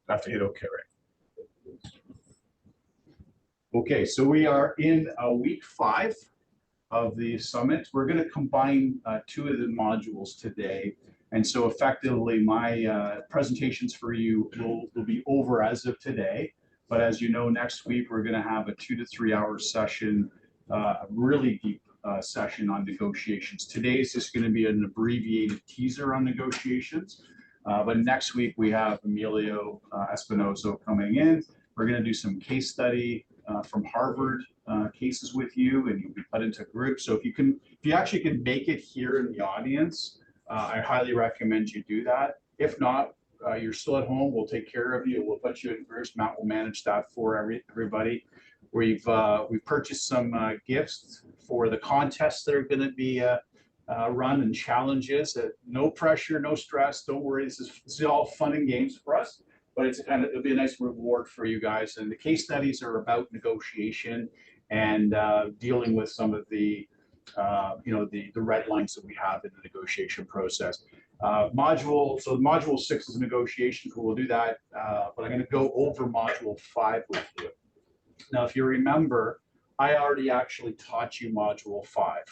I have to hit OK, right? Okay, so we are in week 5 of the summit. We're going to combine 2 of the modules today. And so effectively, my presentations for you will be over as of today. But as you know, next week, we're going to have a 2 to 3 hour session, a really deep session on negotiations. Today is just going to be an abbreviated teaser on negotiations. But next week, we have Emilio Espinoso coming in. We're going to do some case study from Harvard cases with you, and you'll be put into groups. So if you actually can make it here in the audience, I highly recommend you do that. If not, you're still at home. We'll take care of you. We'll put you in groups. Matt will manage that for everybody. We've purchased some gifts for the contests that are going to be run and challenges. No pressure, no stress. Don't worry. This is all fun and games for us. But it'll be a nice reward for you guys. And the case studies are about negotiation and dealing with some of the the red lines that we have in the negotiation process. Module 6 is negotiations. We'll do that, but I'm going to go over module 5 with you. Now, if you remember, I already actually taught you module 5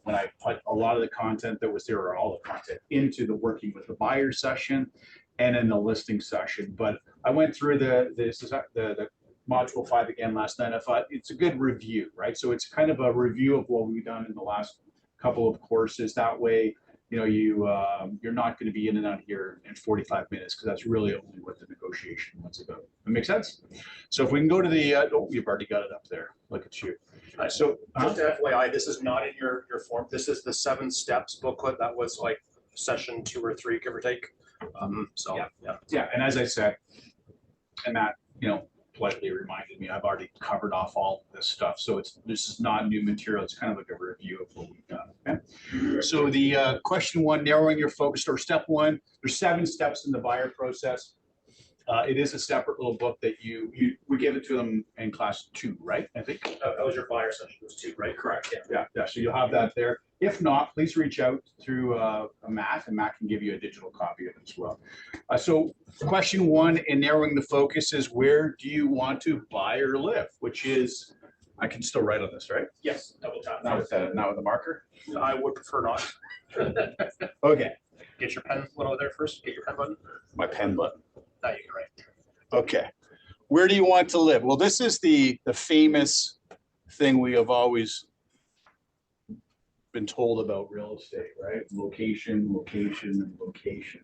when I put a lot of the content that was there, or all the content, into the working with the buyer session and in the listing session. But I went through the module 5 again last night. I thought it's a good review, right? So it's kind of a review of what we've done in the last couple of courses. That way, you're not going to be in and out here in 45 minutes, because that's really only what the negotiation was about. That makes sense? So if we can go to the, oh, you've already got it up there. Look at you. So just FYI, this is not in your form. This is the 7 steps booklet. That was like session 2 or 3, give or take. So yeah. And as I said, and Matt, politely reminded me, I've already covered off all this stuff. So this is not new material. It's kind of like a review of what we've done. Okay? So the question 1, narrowing your focus, or step 1, there's 7 steps in the buyer process. It is a separate little book that we gave it to them in class 2, right? I think that was your buyer session. It was 2, right? Correct. Yeah. So you'll have that there. If not, please reach out through Matt, and Matt can give you a digital copy of it as well. So question 1 in narrowing the focus is, where do you want to buy or live? Which is, I can still write on this, right? Yes, double tap. Not with the marker? I would prefer not. Okay. Get your pen over there first. Get your pen button. My pen button. Now you can write. Okay. Where do you want to live? Well, this is the famous thing we have always been told about real estate, right? Location, location, and location.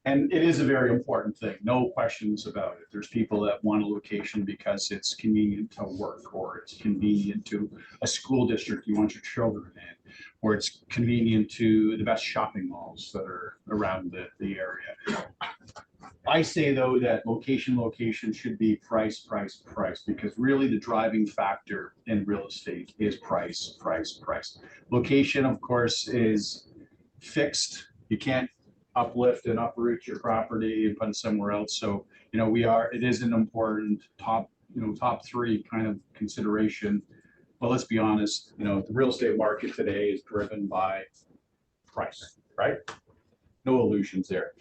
And it is a very important thing, no questions about it. There's people that want a location because it's convenient to work, or it's convenient to a school district you want your children in, or it's convenient to the best shopping malls that are around the area. I say, though, that location should be price, because really the driving factor in real estate is price. Location, of course, is fixed. You can't uplift and uproot your property and put it somewhere else. So, it is an important top 3 kind of consideration. But let's be honest, the real estate market today is driven by price, right? No illusions there.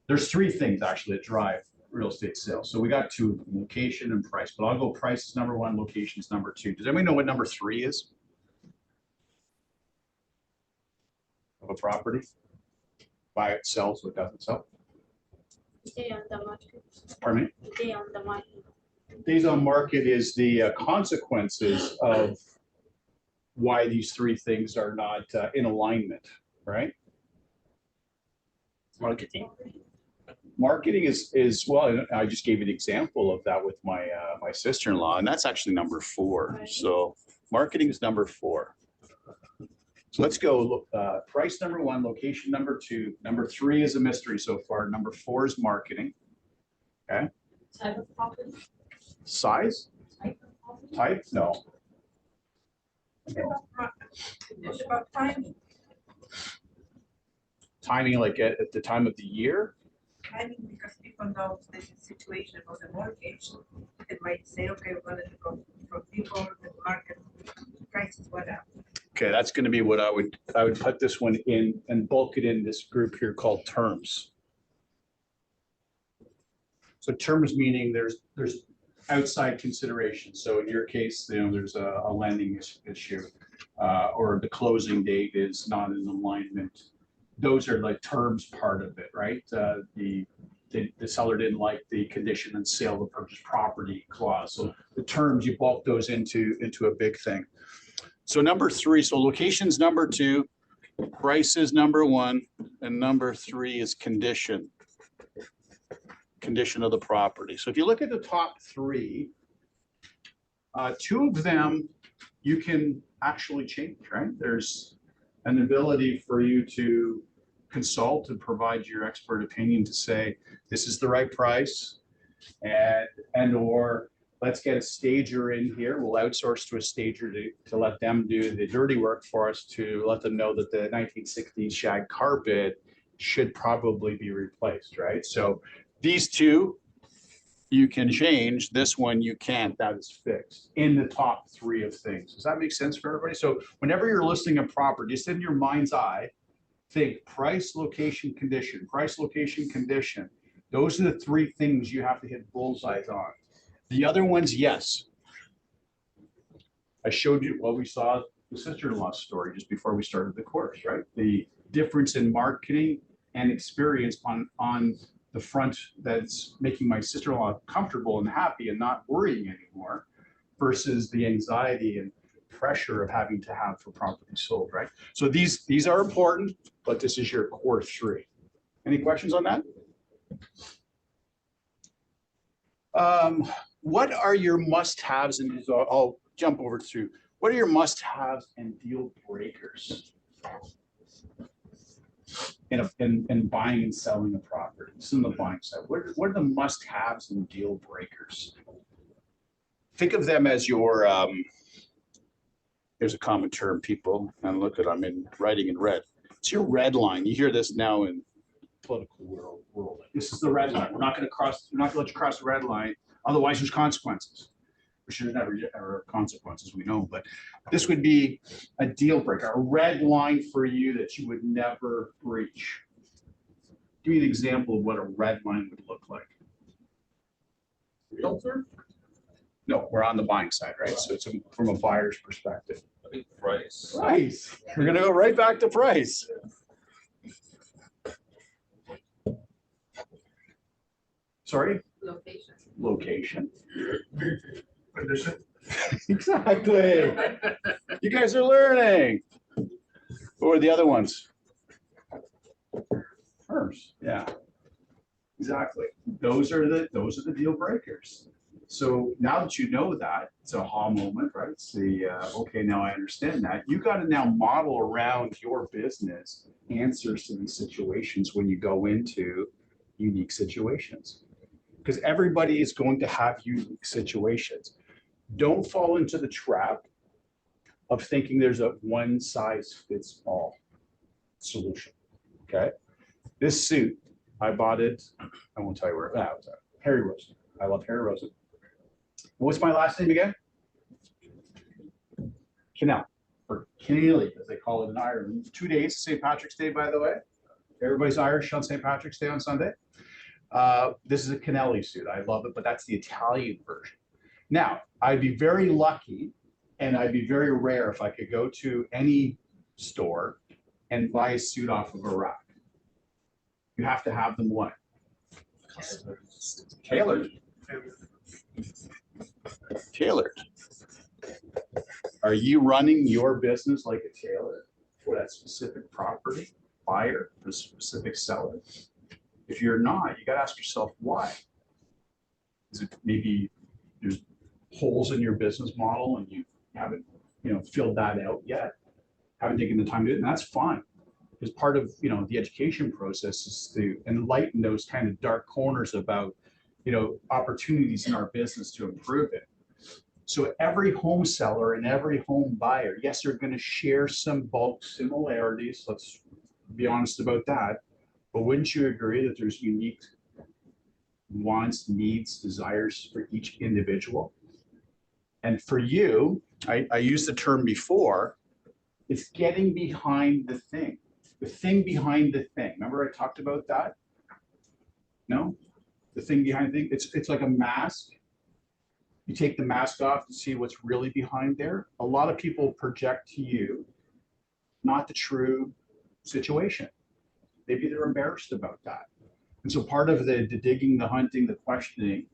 There's 3 things actually that drive real estate sales. So we got 2, location and price, but I'll go price is number 1, location is number 2. Does anybody know what number 3 is? Of a property? Buy it, sells, what doesn't sell? Day on the market. Pardon me? Day on the market. Days on market is the consequences of why these 3 things are not in alignment, right? Marketing is well, I just gave an example of that with my my sister-in-law, and that's actually number 4. So marketing is number 4. So let's go. Price number 1, location number 2, number 3 is a mystery so far. Number 4 is marketing. Okay. Type of property. Size? Type? No. What about timing? Timing, like at the time of the year? Timing, because people know the situation of the mortgage. They might say, okay, we're going to go from people, the market prices went up. Okay, that's going to be what I would put this one in and bulk it in this group here called terms. So terms meaning there's outside consideration. So in your case, there's a lending issue, or the closing date is not in alignment. Those are like terms part of it, right? The seller didn't like the condition and sale of the purchase property clause. So the terms, you bulk those into a big thing. So number 3, so location's number 2, price is number 1, and number 3 is condition of the property. So if you look at the top 3, 2 of them you can actually change, right? There's an ability for you to consult and provide your expert opinion to say, this is the right price, or let's get a stager in here. We'll outsource to a stager to let them do the dirty work for us, to let them know that the 1960s shag carpet should probably be replaced, right? So these 2 you can change, this one you can't, that is fixed in the top 3 of things. Does that make sense for everybody? So whenever you're listing a property, just in your mind's eye, think price, location, condition, price, location, condition. Those are the 3 things you have to hit bullseyes on. The other ones, yes. I showed you what we saw the sister-in-law story just before we started the course, right? The difference in marketing and experience on the front that's making my sister-in-law comfortable and happy and not worrying anymore, versus the anxiety and pressure of having to have for property sold, right? So these are important, but this is your core 3. Any questions on that? What are your must-haves? And I'll jump over through. What are your must-haves and deal breakers in buying and selling a property? This is in the buying side. What are the must-haves and deal breakers? Think of them as your, there's a common term, people, and look at, I'm in writing in red. It's your red line. You hear this now in political world. This is the red line. We're not going to let you cross the red line. Otherwise, there's consequences. There should never are consequences, we know, but this would be a deal breaker, a red line for you that you would never breach. Give me an example of what a red line would look like. Realtor? No, we're on the buying side, right? So it's from a buyer's perspective. I think price. Price. We're going to go right back to price. Sorry? Location. Location. Condition. Exactly. You guys are learning. What are the other ones? Terms. Yeah. Exactly. Those are the deal breakers. So now that you know that, it's a aha moment, right? It's the okay, now I understand that. You got to now model around your business answers to these situations when you go into unique situations. Because everybody is going to have unique situations. Don't fall into the trap of thinking there's a one size fits all solution. Okay. This suit, I bought it. I won't tell you where it was. Harry Rosen. I love Harry Rosen. What's my last name again? Canal, or Keneally, as they call it in Ireland. 2 days, St. Patrick's Day, by the way. Everybody's Irish on St. Patrick's Day on Sunday. This is a Keneally suit. I love it, but that's the Italian version. Now, I'd be very lucky and I'd be very rare if I could go to any store and buy a suit off of a rack. You have to have them what? Tailored. Tailored. Are you running your business like a tailor for that specific property, buyer, the specific seller? If you're not, you got to ask yourself why. Is it maybe there's holes in your business model and you haven't, filled that out yet? Haven't taken the time to do it, and that's fine. Because part of the education process is to enlighten those kind of dark corners about opportunities in our business to improve it. So every home seller and every home buyer, yes, they're going to share some bulk similarities. Let's be honest about that. But wouldn't you agree that there's unique wants, needs, desires for each individual? And for you, I used the term before, it's getting behind the thing behind the thing. Remember I talked about that? No? the thing behind the thing. It's like a mask. You take the mask off to see what's really behind there. A lot of people project to you not the true situation. Maybe they're embarrassed about that. And so part of the digging, the hunting, the questioning,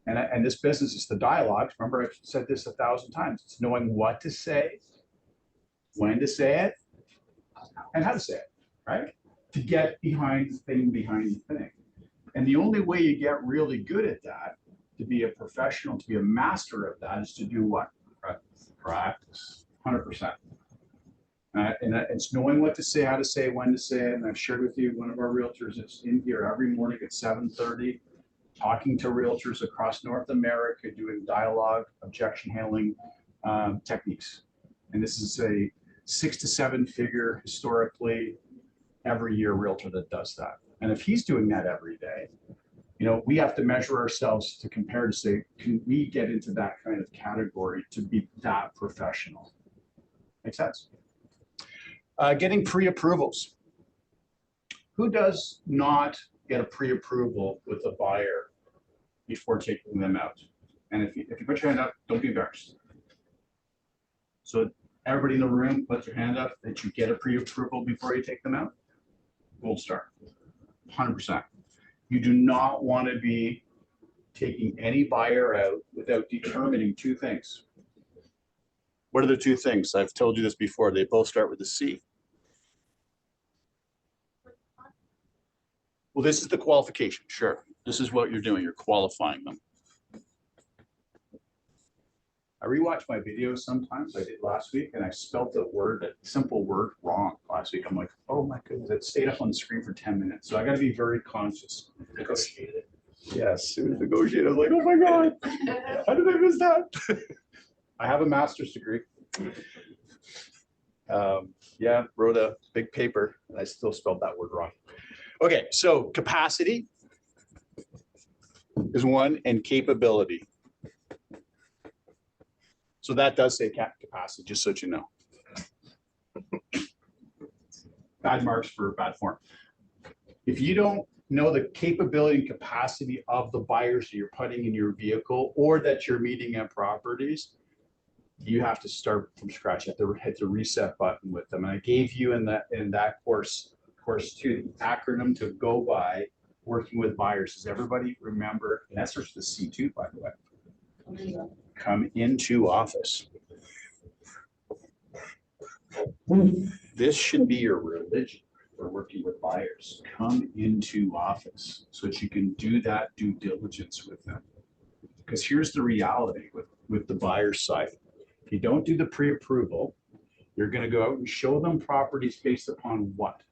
and this business is the dialogue. Remember, I've said this 1,000 times. It's knowing what to say, when to say it, and how to say it, right? To get behind the thing. And the only way you get really good at that, to be a professional, to be a master of that, is to do what? Practice, 100%. And it's knowing what to say, how to say it, when to say it. And I've shared with you, one of our realtors is in here every morning at 7:30, talking to realtors across North America, doing dialogue, objection handling techniques. And this is a 6 to 7 figure historically every year realtor that does that. And if he's doing that every day, you know, we have to measure ourselves to compare to say, can we get into that kind of category to be that professional? Make sense? Getting pre-approvals. Who does not get a pre-approval with a buyer before taking them out? And if you put your hand up, don't be embarrassed. So everybody in the room, put your hand up that you get a pre-approval before you take them out. Gold star, 100%. You do not want to be taking any buyer out without determining two things. What are the two things? I've told you this before. They both start with a C. Well, this is the qualification. Sure. This is what you're doing. You're qualifying them. I rewatch my videos sometimes. I did last week, and I spelled the word, a simple word, wrong last week. I'm like, oh my goodness, it stayed up on the screen for 10 minutes. So I got to be very conscious. Negotiated. Yes, it was negotiated. I was like, oh my God, how did I miss that? I have a master's degree. Yeah, wrote a big paper, and I still spelled that word wrong. Okay, so capacity is one, and capability. So that does say capacity, just so that you know. Bad marks for bad form. If you don't know the capability and capacity of the buyers that you're putting in your vehicle or that you're meeting at properties, you have to start from scratch. You have to hit the reset button with them. And I gave you in that course 2, the acronym to go by working with buyers. Does everybody remember? And that starts with C2, by the way. Come into office. This should be your religion for working with buyers. Come into office so that you can do that due diligence with them. Because here's the reality with the buyer side. If you don't do the pre-approval, you're going to go out and show them properties based upon what?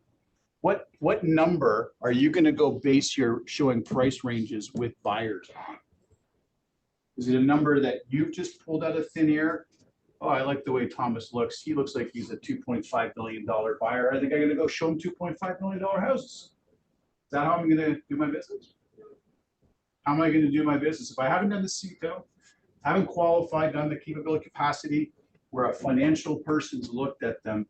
What number are you going to go base your showing price ranges with buyers on? Is it a number that you've just pulled out of thin air? Oh, I like the way Thomas looks. He looks like he's a $2.5 million buyer. I think I'm going to go show him $2.5 million houses. Is that how I'm going to do my business? How am I going to do my business? If I haven't done the CETO, haven't qualified, done the capability capacity, where a financial person's looked at them,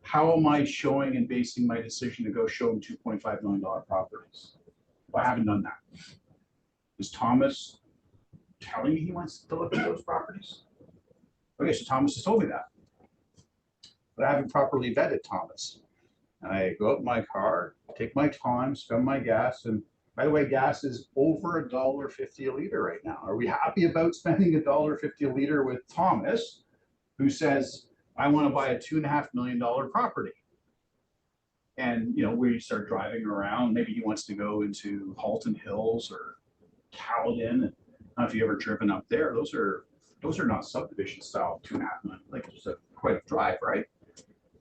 how am I showing and basing my decision to go show them $2.5 million properties? Well, I haven't done that. Is Thomas telling me he wants to look at those properties? Okay, so Thomas has told me that, but I haven't properly vetted Thomas. And I go out in my car, take my time, spend my gas, and by the way, gas is over $1.50 a liter right now. Are we happy about spending $1.50 a liter with Thomas, who says, I want to buy a $2.5 million property? And you know, we start driving around. Maybe he wants to go into Halton Hills or Caledon. And I don't know if you've ever driven up there. Those are not subdivision style $2.5 million. Like it's quite a drive, right?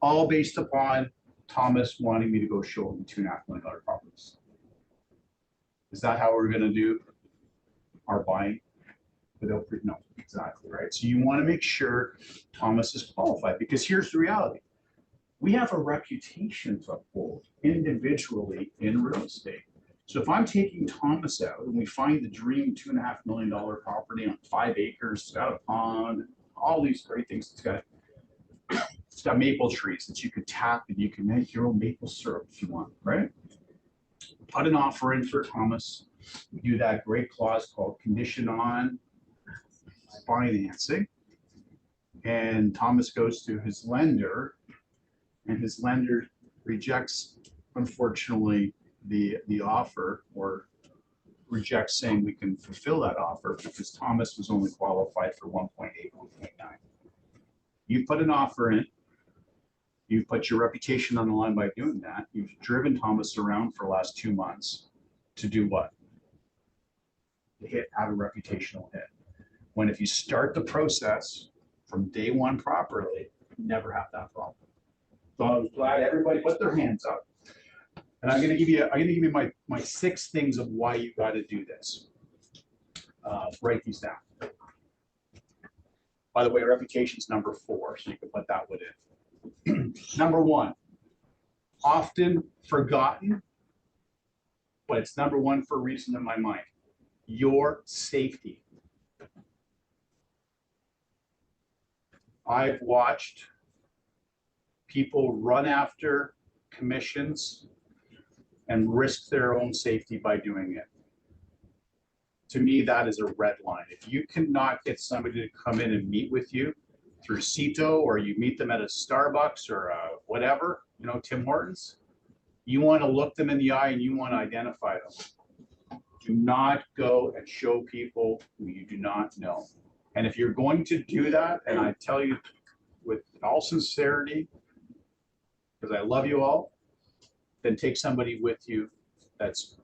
All based upon Thomas wanting me to go show him $2.5 million properties. Is that how we're going to do our buying? No, exactly, right? So you want to make sure Thomas is qualified, because here's the reality. We have a reputation to uphold individually in real estate. So if I'm taking Thomas out and we find the dream $2.5 million property on 5 acres, it's got a pond, all these great things, it's got maple trees that you could tap and you can make your own maple syrup if you want, right? Put an offer in for Thomas. We do that great clause called condition on financing. And Thomas goes to his lender, and his lender rejects, unfortunately, the offer, or rejects saying we can fulfill that offer because Thomas was only qualified for 1.8, 1.9. You put an offer in, you put your reputation on the line by doing that. You've driven Thomas around for the last 2 months to do what? To have a reputational hit. When if you start the process from day one properly, you never have that problem. So I was glad everybody put their hands up. And I'm gonna give you my 6 things of why you got to do this. Write these down. By the way, reputation's number 4, so you can put that one in. Number 1, often forgotten, but it's number 1 for a reason in my mind. Your safety. I've watched people run after commissions and risk their own safety by doing it. To me, that is a red line. If you cannot get somebody to come in and meet with you through CITO, or you meet them at a Starbucks or whatever, you know, Tim Hortons, you want to look them in the eye and you want to identify them. Do not go and show people who you do not know. And if you're going to do that, and I tell you with all sincerity, because I love you all, then take somebody with you that's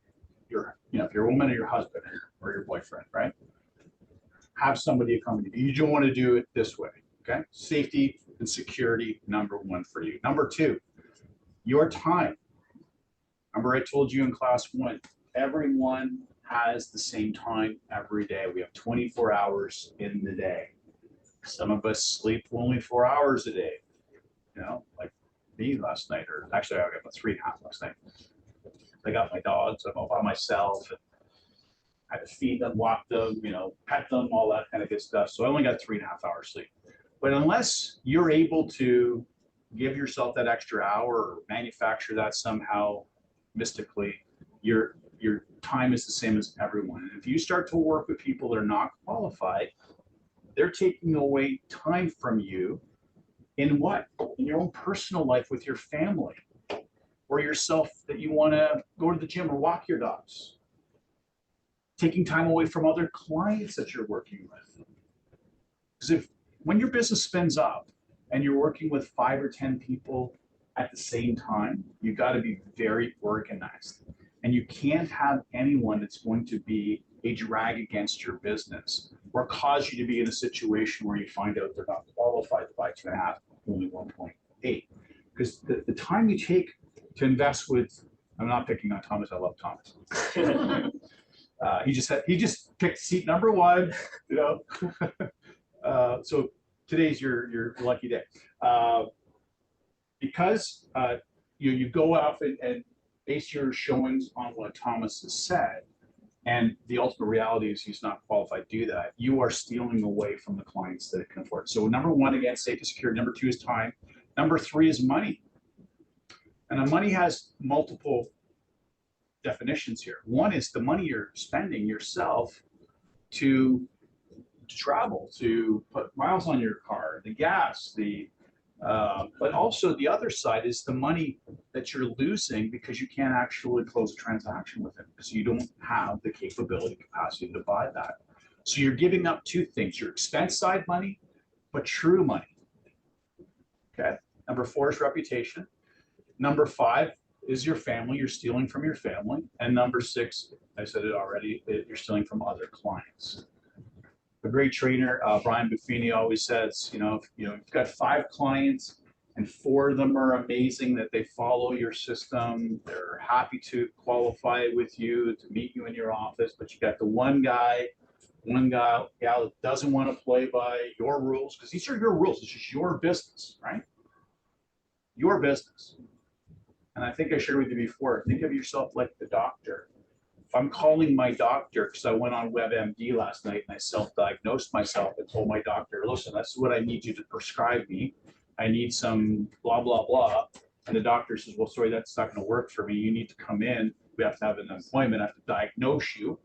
your, you know, if you're a woman or your husband or your boyfriend, right? Have somebody accompany you. You don't want to do it this way, okay? Safety and security, number 1 for you. Number 2, your time. Remember I told you in class 1, everyone has the same time every day. We have 24 hours in the day. Some of us sleep only 4 hours a day, you know, like me last night, or actually I got about 3.5 last night. I got my dogs, I'm all by myself. I had to feed them, walk them, you know, pet them, all that kind of good stuff. So I only got 3.5 hours sleep. But unless you're able to give yourself that extra hour or manufacture that somehow mystically, your time is the same as everyone. And if you start to work with people that are not qualified, they're taking away time from you in what? In your own personal life with your family, or yourself that you want to go to the gym or walk your dogs. Taking time away from other clients that you're working with. Because when your business spins up and you're working with 5 or 10 people at the same time, you got to be very organized. And you can't have anyone that's going to be a drag against your business or cause you to be in a situation where you find out they're not qualified to buy 2.5, only 1.8. Because the time you take to invest with, I'm not picking on Thomas, I love Thomas. He just picked seat number 1, you know. So today's your lucky day. Because you go off and base your showings on what Thomas has said, and the ultimate reality is he's not qualified to do that, you are stealing away from the clients that it can afford. So number 1, again, safety, security. Number 2 is time. Number 3 is money. And the money has multiple definitions here. One is the money you're spending yourself to travel, to put miles on your car, the gas, but also the other side is the money that you're losing because you can't actually close a transaction with it because you don't have the capability, capacity to buy that. So you're giving up 2 things, your expense side money, but true money. Okay. Number 4 is reputation. Number 5 is your family. You're stealing from your family. And number 6, I said it already, you're stealing from other clients. A great trainer, Brian Buffini, always says, if you've got 5 clients and 4 of them are amazing, that they follow your system, they're happy to qualify with you, to meet you in your office, but you got the one gal that doesn't want to play by your rules, because these are your rules. It's just your business, right? Your business. And I think I shared with you before, think of yourself like the doctor. If I'm calling my doctor because I went on WebMD last night and I self-diagnosed myself and told my doctor, listen, that's what I need you to prescribe me. I need some blah, blah, blah. And the doctor says, well, sorry, that's not going to work for me. You need to come in we have to have an appointment, have to diagnose you.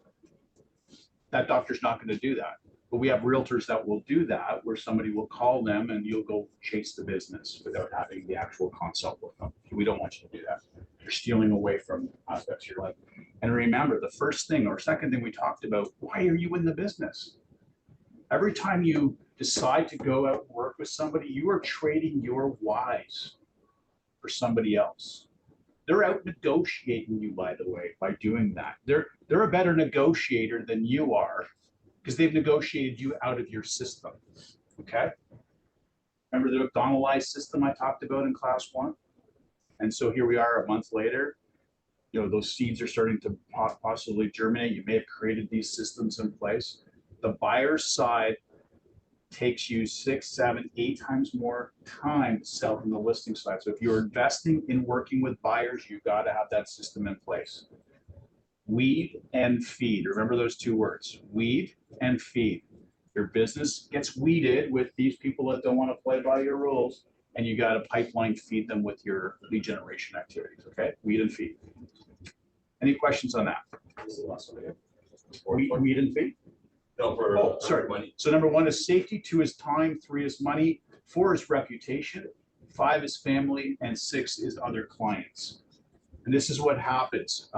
That doctor's not going to do that. But we have realtors that will do that, where somebody will call them and you'll go chase the business without having the actual consult with them. We don't want you to do that. You're stealing away from aspects of your life. And remember, the first thing or second thing we talked about, why are you in the business? Every time you decide to go out and work with somebody, you are trading your whys for somebody else. They're out negotiating you, by the way, by doing that. They're a better negotiator than you are because they've negotiated you out of your system. Okay? Remember the McDonaldized system I talked about in class 1? And so here we are a month later. You know, those seeds are starting to possibly germinate. You may have created these systems in place. The buyer's side takes you 6, 7, 8 times more time to sell from the listing side. So if you're investing in working with buyers, you've got to have that system in place. Weed and feed. Remember those 2 words, weed and feed. Your business gets weeded with these people that don't want to play by your rules, and you got to pipeline feed them with your lead generation activities, okay? Weed and feed. Any questions on that? Weed and feed? No, for sorry. money. So number 1 is safety, 2 is time, 3 is money, 4 is reputation, 5 is family, and 6 is other clients. And this is what happens.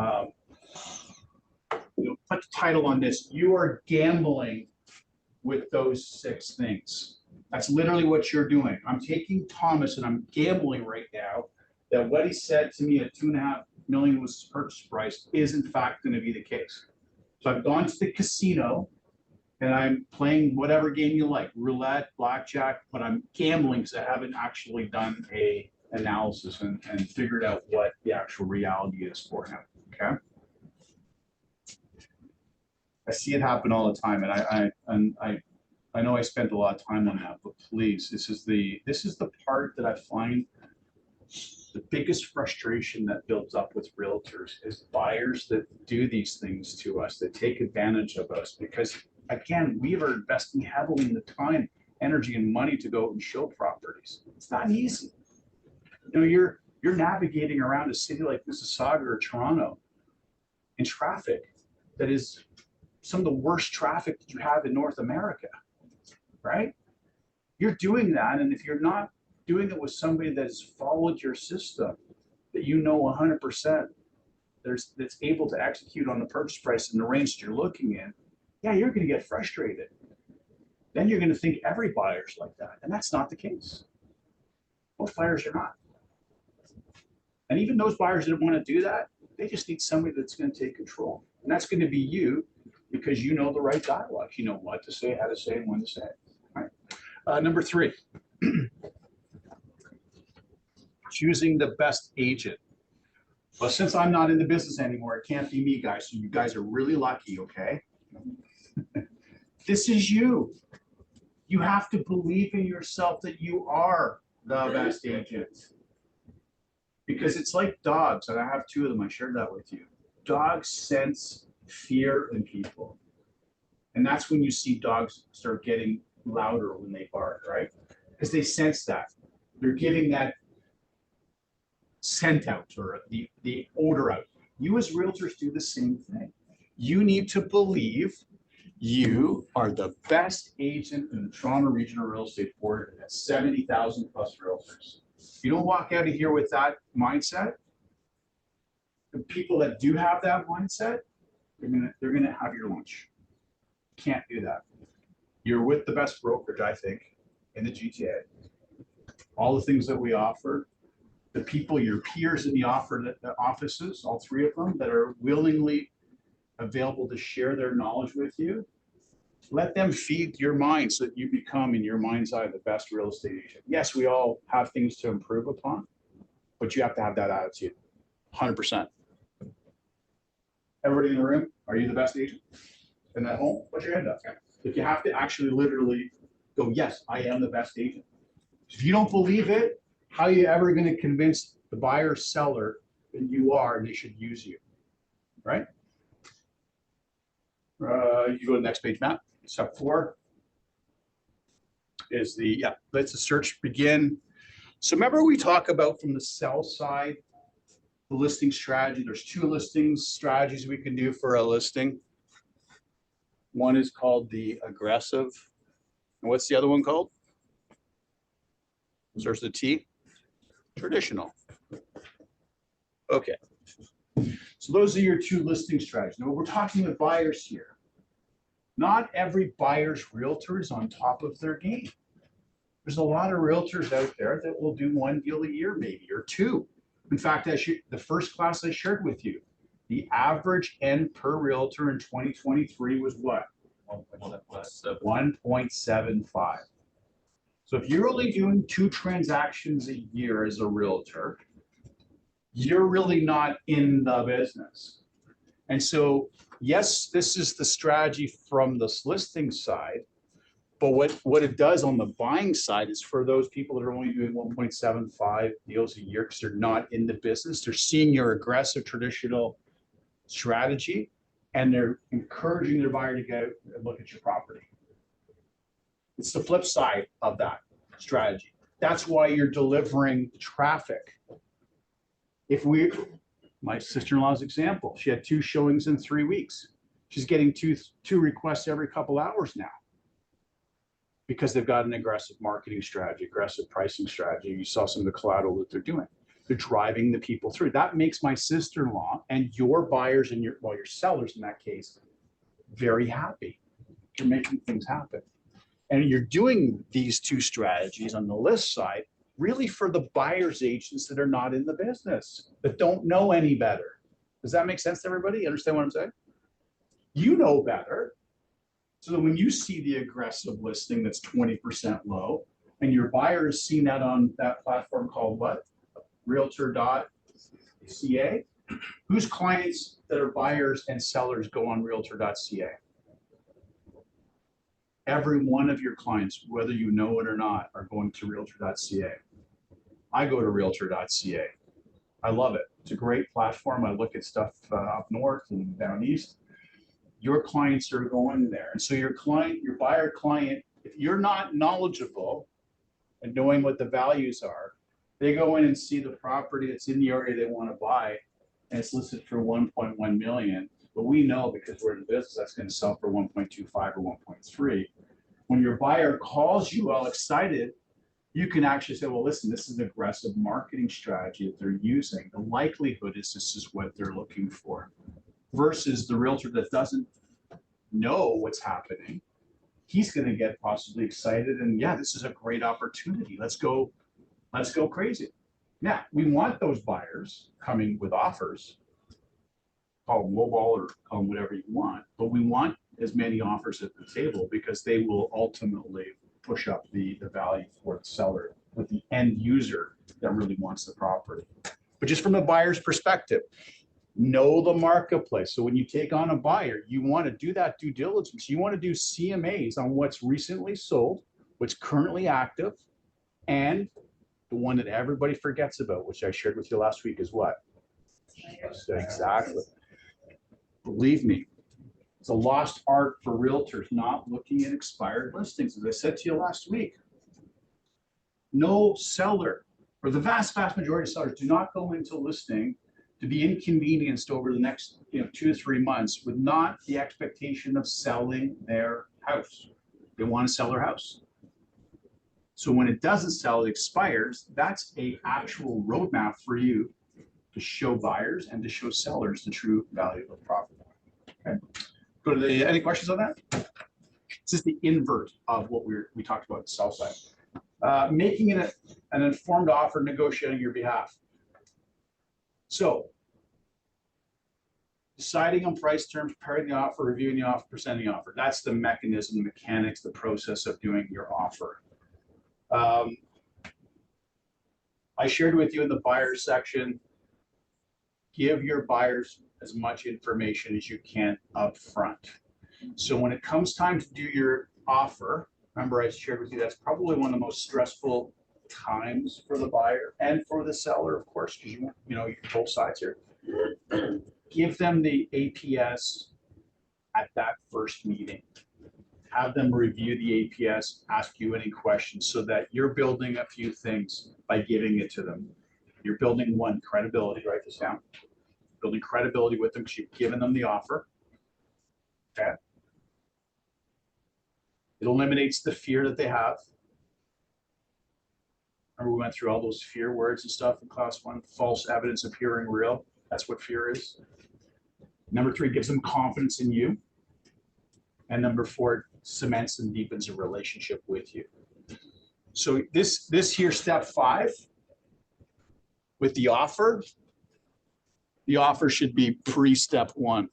Put the title on this. You are gambling with those 6 things. That's literally what you're doing. I'm taking Thomas and I'm gambling right now that what he said to me at $2.5 million was his purchase price is in fact going to be the case. So I've gone to the casino and I'm playing whatever game you like, roulette, blackjack, but I'm gambling because I haven't actually done a analysis and figured out what the actual reality is for him, okay? I see it happen all the time, and I know I spent a lot of time on that, but please, this is the part that I find the biggest frustration that builds up with realtors is buyers that do these things to us, that take advantage of us, because again, we are investing heavily in the time, energy, and money to go and show properties. It's not easy. You know, you're navigating around a city like Mississauga or Toronto in traffic that is some of the worst traffic that you have in North America, right? You're doing that, and if you're not doing it with somebody that's followed your system, that you know 100% that's able to execute on the purchase price and the range that you're looking in, yeah, you're going to get frustrated. Then you're going to think every buyer's like that, and that's not the case. Most buyers are not. And even those buyers that want to do that, they just need somebody that's going to take control. And that's going to be you, because you know the right dialogue. You know what to say, how to say, and when to say it. All right. Number 3, choosing the best agent. Well, since I'm not in the business anymore, it can't be me, guys. So you guys are really lucky, okay? This is you. You have to believe in yourself that you are the best agent. Because it's like dogs, and I have 2 of them, I shared that with you. Dogs sense fear in people. And that's when you see dogs start getting louder when they bark, right? Because they sense that. They're giving that scent out, or the odor out. You as realtors do the same thing. You need to believe you are the best agent in the Toronto Regional Real Estate Board at 70,000 plus realtors. If you don't walk out of here with that mindset, the people that do have that mindset, they're gonna have your lunch. Can't do that. You're with the best brokerage, I think, in the GTA. All the things that we offer, the people, your peers in the offices, all 3 of them, that are willingly available to share their knowledge with you, let them feed your mind so that you become, in your mind's eye, the best real estate agent. Yes, we all have things to improve upon, but you have to have that attitude, 100%. Everybody in the room, are you the best agent in that home? Put your hand up. If you have to actually literally go, yes, I am the best agent. If you don't believe it, how are you ever going to convince the buyer or seller that you are and they should use you, right? You go to the next page, Matt. Step 4 is let's the search begin. So remember we talk about from the sell side, the listing strategy. There's two listing strategies we can do for a listing. One is called the aggressive. And what's the other one called? Starts with a T. Traditional. Okay. So those are your two listing strategies. Now we're talking with buyers here. Not every buyer's realtor is on top of their game. There's a lot of realtors out there that will do one deal a year, maybe, or two. In fact, the first class I shared with you, the average N per realtor in 2023 was what? 1.75. So if you're only doing 2 transactions a year as a realtor, you're really not in the business. And so, yes, this is the strategy from this listing side, but what it does on the buying side is for those people that are only doing 1.75 deals a year because they're not in the business, they're seeing your aggressive traditional strategy and they're encouraging their buyer to go and look at your property. It's the flip side of that strategy. That's why you're delivering traffic. My sister-in-law's example, she had 2 showings in 3 weeks. She's getting two requests every couple hours now because they've got an aggressive marketing strategy, aggressive pricing strategy. You saw some of the collateral that they're doing. They're driving the people through. That makes my sister-in-law and your buyers and your sellers in that case very happy. You're making things happen. And you're doing these 2 strategies on the list side really for the buyer's agents that are not in the business, that don't know any better. Does that make sense to everybody? You understand what I'm saying? You know better. So that when you see the aggressive listing that's 20% low, and your buyer has seen that on that platform called what? Realtor.ca. Whose clients that are buyers and sellers go on Realtor.ca? Every one of your clients, whether you know it or not, are going to Realtor.ca. I go to Realtor.ca. I love it. It's a great platform. I look at stuff up north and down east. Your clients are going there. And so your buyer client, if you're not knowledgeable and knowing what the values are, they go in and see the property that's in the area they want to buy, and it's listed for 1.1 million. But we know because we're in the business that's going to sell for 1.25 or 1.3. When your buyer calls you all excited, you can actually say, well, listen, this is an aggressive marketing strategy that they're using. The likelihood is this is what they're looking for. Versus the realtor that doesn't know what's happening. He's going to get possibly excited and yeah, this is a great opportunity. Let's go crazy. Yeah, we want those buyers coming with offers. Call them lowball or call them whatever you want, but we want as many offers at the table because they will ultimately push up the value for the seller with the end user that really wants the property. But just from a buyer's perspective, know the marketplace. So when you take on a buyer, you want to do that due diligence. You want to do CMAs on what's recently sold, what's currently active, and the one that everybody forgets about, which I shared with you last week, is what? Exactly. Believe me, it's a lost art for realtors not looking at expired listings. As I said to you last week, no seller, or the vast majority of sellers, do not go into listing to be inconvenienced over the next 2 to 3 months with not the expectation of selling their house. They want to sell their house. So when it doesn't sell, it expires. That's an actual roadmap for you to show buyers and to show sellers the true value of the property. Okay. Go to any questions on that? This is the invert of what we talked about the sell side. Making it an informed offer, negotiating on your behalf. So, deciding on price terms, preparing the offer, reviewing the offer, presenting the offer. That's the mechanism, the mechanics, the process of doing your offer. I shared with you in the buyers section, give your buyers as much information as you can up front. So when it comes time to do your offer, remember I shared with you that's probably one of the most stressful times for the buyer and for the seller, of course, because you know both sides here. Give them the APS at that first meeting. Have them review the APS, ask you any questions so that you're building a few things by giving it to them. You're building one, credibility, write this down. Building credibility with them because you've given them the offer. Okay. It eliminates the fear that they have. Remember we went through all those fear words and stuff in class 1, false evidence appearing real. That's what fear is. Number 3, gives them confidence in you. And number 4, cements and deepens a relationship with you. So this here, step 5, with the offer should be pre-step 1.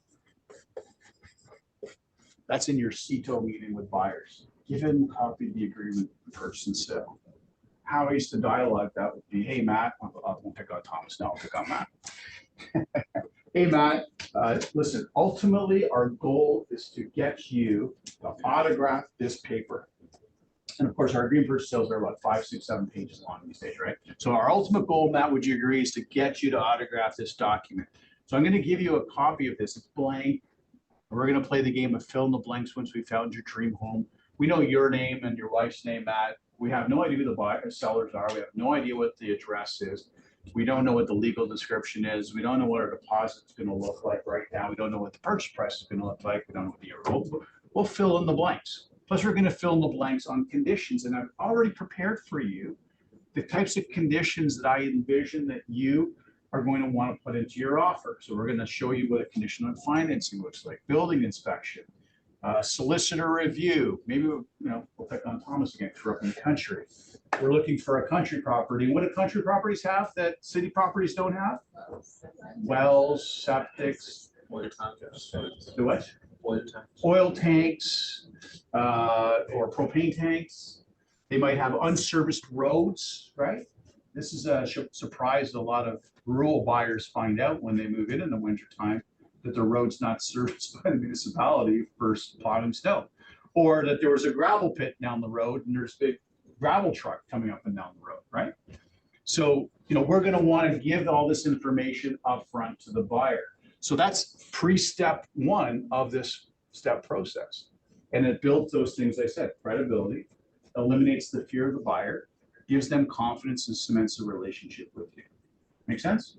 That's in your CETO meeting with buyers. Give him a copy of the agreement first and sale. How I used to dialogue that would be, hey, Matt, I won't pick on Thomas now, I'll pick on Matt. Hey, Matt, listen, ultimately, our goal is to get you to autograph this paper. And of course, our agreement purchase sales are about 5, 6, 7 pages long these days, right? So our ultimate goal, Matt, would you agree, is to get you to autograph this document. So I'm going to give you a copy of this. It's blank. We're going to play the game of fill in the blanks once we found your dream home. We know your name and your wife's name, Matt. We have no idea who the sellers are. We have no idea what the address is. We don't know what the legal description is. We don't know what our deposit is going to look like right now. We don't know what the purchase price is going to look like. We don't know what the we'll fill in the blanks. Plus, we're going to fill in the blanks on conditions. And I've already prepared for you the types of conditions that I envision that you are going to want to put into your offer. So we're going to show you what a condition on financing looks like, building inspection, solicitor review. Maybe we'll pick on Thomas again, grew up in the country. We're looking for a country property. What do country properties have that city properties don't have? Wells, septics. Do what? Oil tanks or propane tanks. They might have unserviced roads, right? This is a surprise a lot of rural buyers find out when they move in the wintertime, that the road's not serviced by the municipality for plowing snow. Or that there was a gravel pit down the road and there's a big gravel truck coming up and down the road, right? So, we're going to want to give all this information up front to the buyer. So that's pre-step 1 of this step process. And it builds those things I said, credibility, eliminates the fear of the buyer, gives them confidence and cements a relationship with you. Make sense?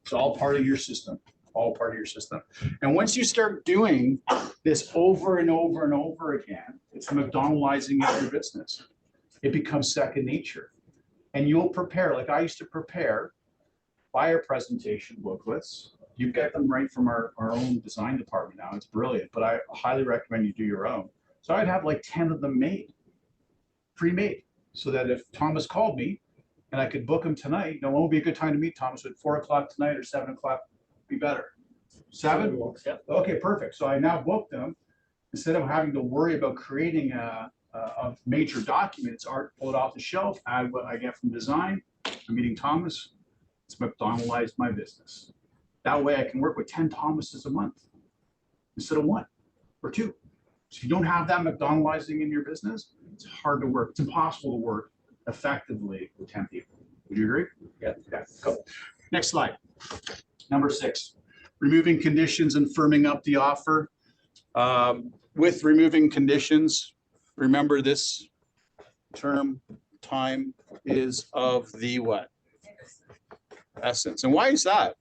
It's all part of your system, all part of your system. And once you start doing this over and over and over again, it's McDonaldizing your business. It becomes second nature. And you'll prepare, like I used to prepare buyer presentation booklets. You get them right from our own design department now. It's brilliant, but I highly recommend you do your own. So I'd have like 10 of them made, pre-made, so that if Thomas called me and I could book him tonight, when would be a good time to meet Thomas? Would 4 o'clock tonight or 7 o'clock be better? 7? Okay, perfect. So I now booked them. Instead of having to worry about creating a major document, it's art, pull it off the shelf, add what I get from design. I'm meeting Thomas. It's McDonaldized my business. That way I can work with 10 Thomases a month instead of 1 or 2. So if you don't have that McDonaldizing in your business, it's hard to work. It's impossible to work effectively with 10 people. Would you agree? Yeah. Go. Next slide. Number 6, removing conditions and firming up the offer. With removing conditions, remember this term, time is of the what? Essence. And why is that?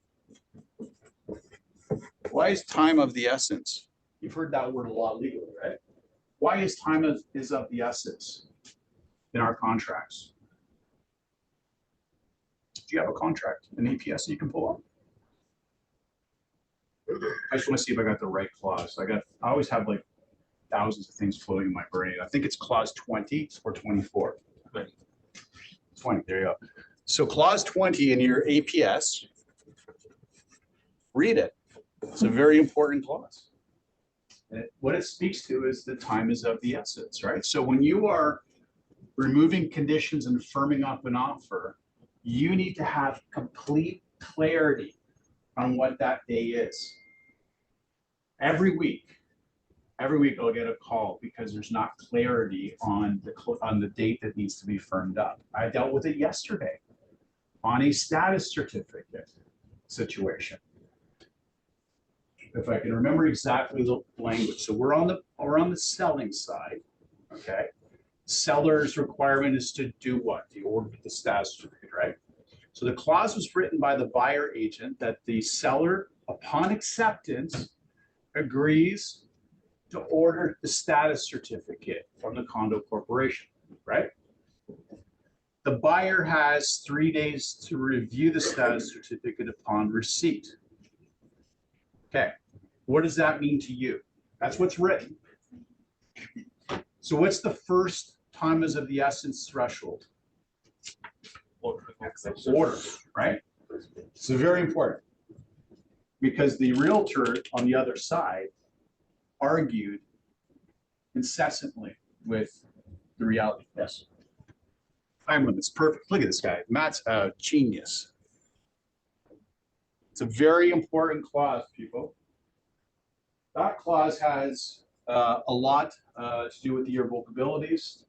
Why is time of the essence? You've heard that word a lot legally, right? Why is time is of the essence in our contracts? Do you have a contract, an APS that you can pull up? I just want to see if I got the right clause. I always have like thousands of things floating in my brain. I think it's clause 20 or 24. 20, there you go. So clause 20 in your APS, read it. It's a very important clause. And what it speaks to is the time is of the essence, right? So when you are removing conditions and firming up an offer, you need to have complete clarity on what that day is. Every week I'll get a call because there's not clarity on the date that needs to be firmed up. I dealt with it yesterday on a status certificate situation. If I can remember exactly the language. So we're on the selling side, okay? Seller's requirement is to do what? The order of the status certificate, right? So the clause was written by the buyer agent that the seller, upon acceptance, agrees to order the status certificate from the condo corporation, right? The buyer has 3 days to review the status certificate upon receipt. Okay, what does that mean to you? That's what's written. So what's the first time is of the essence threshold? Order, right? So very important. Because the realtor on the other side argued incessantly with the reality. Yes. Time limits, perfect. Look at this guy. Matt's a genius. It's a very important clause, people. That clause has a lot to do with the irrevocabilities.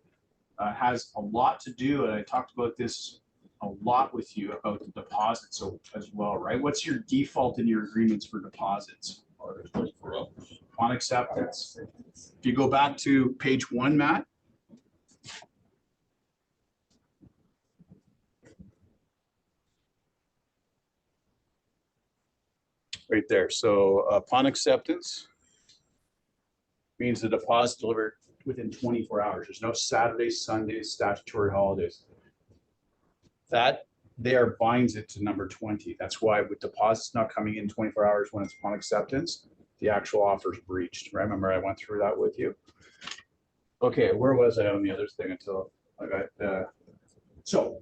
Has a lot to do, and I talked about this a lot with you about the deposits as well, right? What's your default in your agreements for deposits? On acceptance. If you go back to page 1, Matt. Right there. So upon acceptance means the deposit delivered within 24 hours. There's no Saturdays, Sundays, statutory holidays. That there binds it to number 20. That's why with deposits not coming in 24 hours when it's upon acceptance, the actual offer is breached. Remember, I went through that with you. Okay, where was I on the other thing until I got so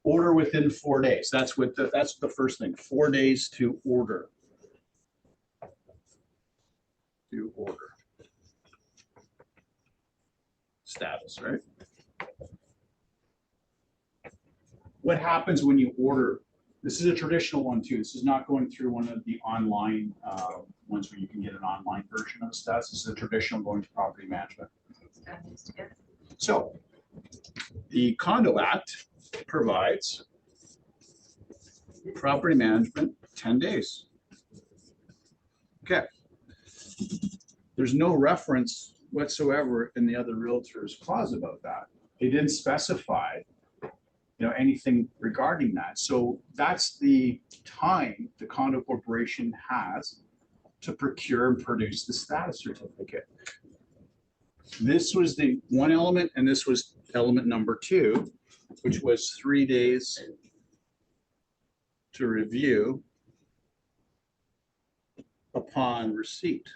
order within 4 days. That's the first thing. 4 days to order. To order. Status, right? What happens when you order? This is a traditional one too. This is not going through one of the online ones where you can get an online version of the status. This is a traditional going to property management. So the Condo Act provides property management 10 days. Okay. There's no reference whatsoever in the other realtors clause about that. They didn't specify, anything regarding that. So that's the time the condo corporation has to procure and produce the status certificate. This was the one element, and this was element number 2, which was 3 days to review upon receipt.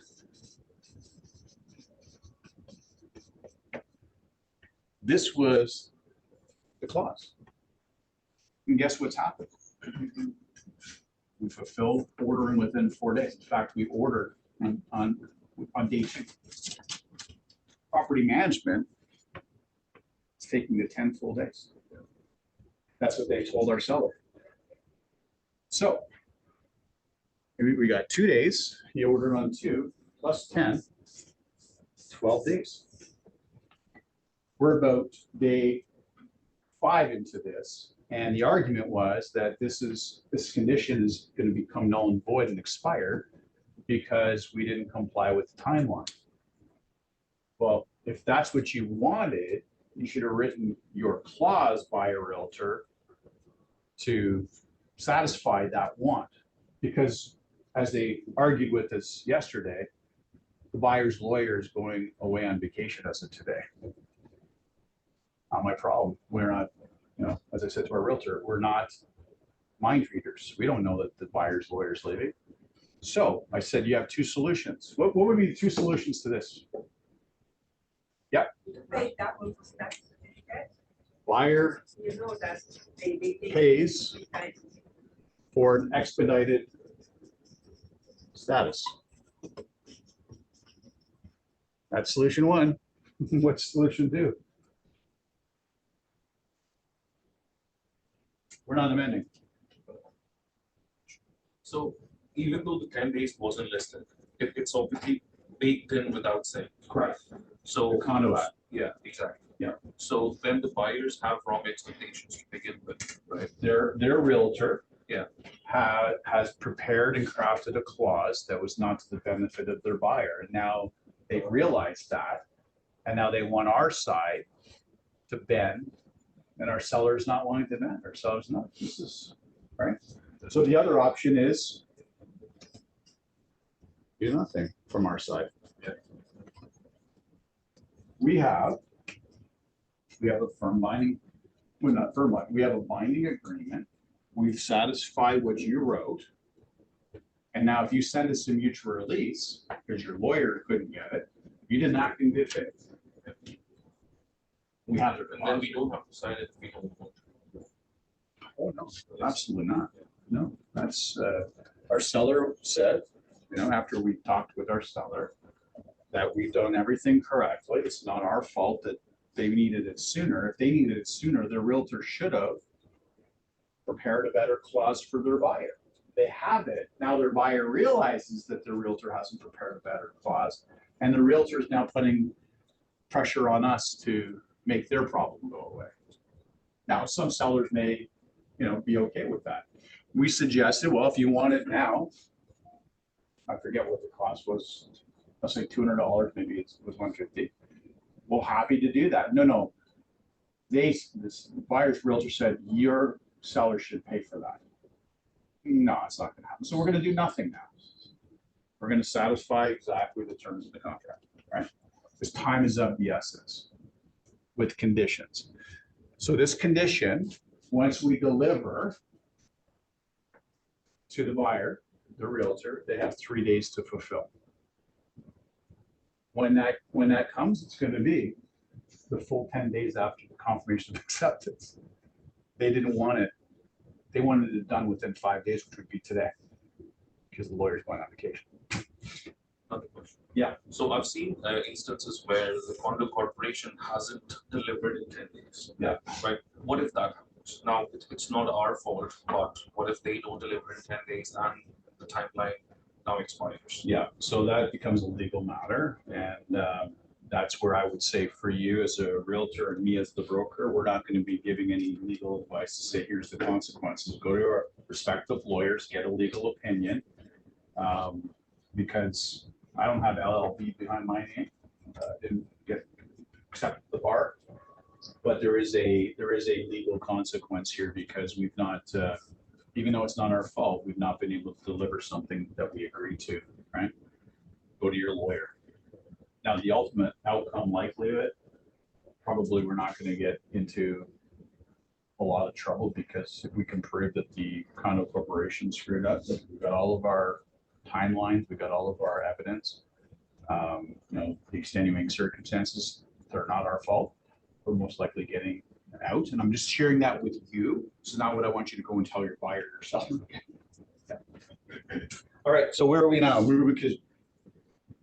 This was the clause. And guess what's happened? We fulfilled ordering within 4 days. In fact, we ordered on day 2. Property management is taking the 10 full days. That's what they told our seller. So we got 2 days. He ordered on 2 plus 10, 12 days. We're about day 5 into this. And the argument was that this condition is going to become null and void and expire because we didn't comply with the timeline. Well, if that's what you wanted, you should have written your clause by a realtor to satisfy that want. Because as they argued with us yesterday, the buyer's lawyer is going away on vacation as of today. Not my problem. We're not, as I said to our realtor, we're not mind readers. We don't know that the buyer's lawyer is leaving. So I said, you have 2 solutions. What would be the 2 solutions to this? Yep. Buyer pays for an expedited status. That's solution 1. What's solution 2? We're not amending. So even though the 10 days wasn't listed, it's obviously baked in without saying. Correct. So The Condo Act. yeah, exactly. Yeah. So then the buyers have wrong expectations to begin with, right? Their realtor Yeah. has prepared and crafted a clause that was not to the benefit of their buyer. And now they've realized that. And now they want our side to bend and our seller is not wanting to vend, our seller's not, this is, right? So the other option is do nothing from our side. We have a firm binding, well, not firm binding, we have a binding agreement. We've satisfied what you wrote. And now if you send us a mutual release, because your lawyer couldn't get it, you didn't act in good faith. We have to. And then we don't have to sign it if we don't want to. Oh, no, absolutely not. No, that's, our seller said, you know, after we talked with our seller, that we've done everything correctly. It's not our fault that they needed it sooner. If they needed it sooner, the realtor should have prepared a better clause for their buyer. They have it. Now their buyer realizes that the realtor hasn't prepared a better clause, and the realtor is now putting pressure on us to make their problem go away. Now, some sellers may, you know, be okay with that. We suggested, well, if you want it now, I forget what the cost was. Let's say $200, maybe it was $150. Well, happy to do that. No. This buyer's realtor said your seller should pay for that. No, it's not gonna happen. So we're gonna do nothing now. We're gonna satisfy exactly the terms of the contract, right? Because time is of the essence with conditions. So this condition, once we deliver to the buyer, the realtor, they have 3 days to fulfill. When that comes, it's gonna be the full 10 days after the confirmation of acceptance. They didn't want it. They wanted it done within 5 days, which would be today, because the lawyer's going on vacation. Another question. Yeah. So I've seen instances where the condo corporation hasn't delivered in 10 days. Yeah. Right? What if that happens? Now, it's not our fault, but what if they don't deliver in 10 days and the timeline now expires? Yeah, so that becomes a legal matter, and that's where I would say for you as a realtor and me as the broker, we're not going to be giving any legal advice to say, here's the consequences. Go to our respective lawyers, get a legal opinion, because I don't have LLB behind my name. Didn't get accepted at the bar, but there is a legal consequence here because we've not, even though it's not our fault, we've not been able to deliver something that we agreed to, right? Go to your lawyer. Now, the ultimate outcome likely of it, probably we're not going to get into a lot of trouble, because if we can prove that the condo corporation screwed up, we've got all of our timelines, we've got all of our evidence, you know, the extenuating circumstances, they're not our fault. We're most likely getting out, and I'm just sharing that with you. It's not what I want you to go and tell your buyer yourself. All right, so where are we now? Because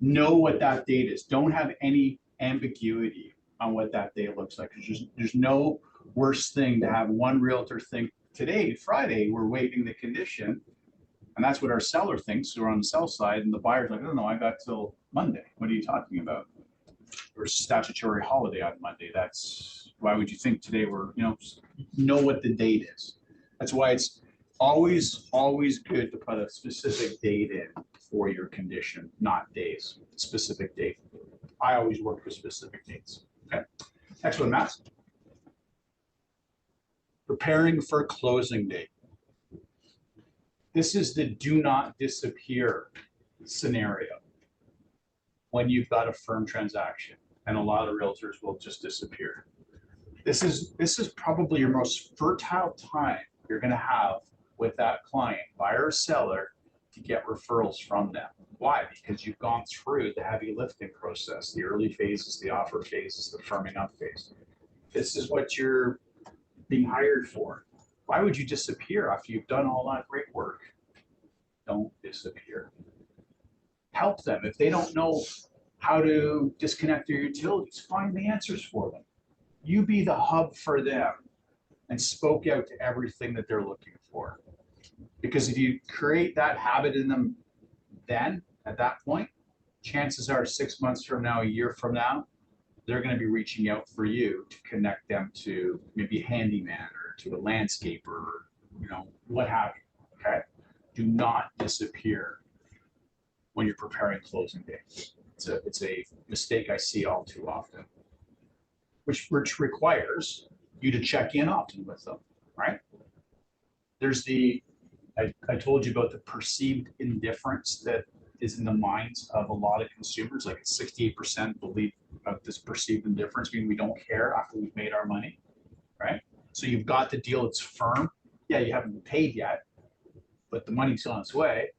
know what that date is. Don't have any ambiguity on what that date looks like. There's no worse thing to have one realtor think today, Friday, we're waiving the condition. And that's what our seller thinks. So we're on the sell side, and the buyer's like, no, I got till Monday. What are you talking about? Or statutory holiday on Monday. That's, why would you think today we're, you know what the date is. That's why it's always good to put a specific date in for your condition, not days, specific date. I always work with specific dates. Okay. Next one, Matt. Preparing for closing date. This is the do not disappear scenario when you've got a firm transaction, and a lot of realtors will just disappear. This is probably your most fertile time you're going to have with that client, buyer or seller, to get referrals from them. Why? Because you've gone through the heavy lifting process, the early phases, the offer phases, the firming up phase. This is what you're being hired for. Why would you disappear after you've done all that great work? Don't disappear. Help them. If they don't know how to disconnect their utilities, find the answers for them. You be the hub for them and spoke out to everything that they're looking for. Because if you create that habit in them then, at that point, chances are 6 months from now, a year from now, they're going to be reaching out for you to connect them to maybe a handyman or to a landscaper, or, you know, what have you, okay? Do not disappear when you're preparing closing day. It's a mistake I see all too often, which requires you to check in often with them, right? There's I told you about the perceived indifference that is in the minds of a lot of consumers, like 68% believe of this perceived indifference, meaning we don't care after we've made our money, right? So you've got the deal, it's firm. Yeah, you haven't been paid yet, but the money's on its way,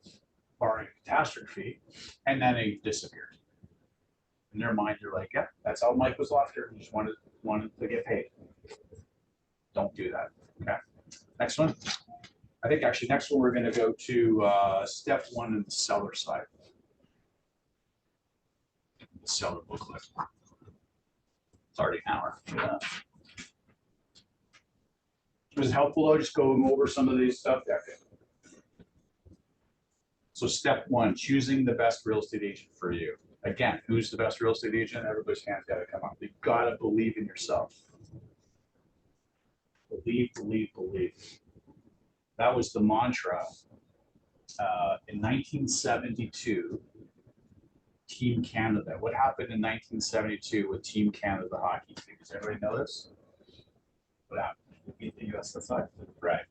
barring a catastrophe, and then it disappears. In their mind, you're like, yeah, that's how Mike was left here. He just wanted to get paid. Don't do that. Okay. Next one. I think actually next one we're going to go to step one in the seller side. The seller booklet. It's already an hour. Yeah. Was it helpful though? Just going over some of these stuff. Yeah. So step one, choosing the best real estate agent for you. Again, who's the best real estate agent? Everybody's hands got to come up. You've got to believe in yourself. Believe, believe, believe. That was the mantra in 1972. Team Canada. What happened in 1972 with Team Canada hockey team? Does everybody know this? What happened? Beat the USSR. Right.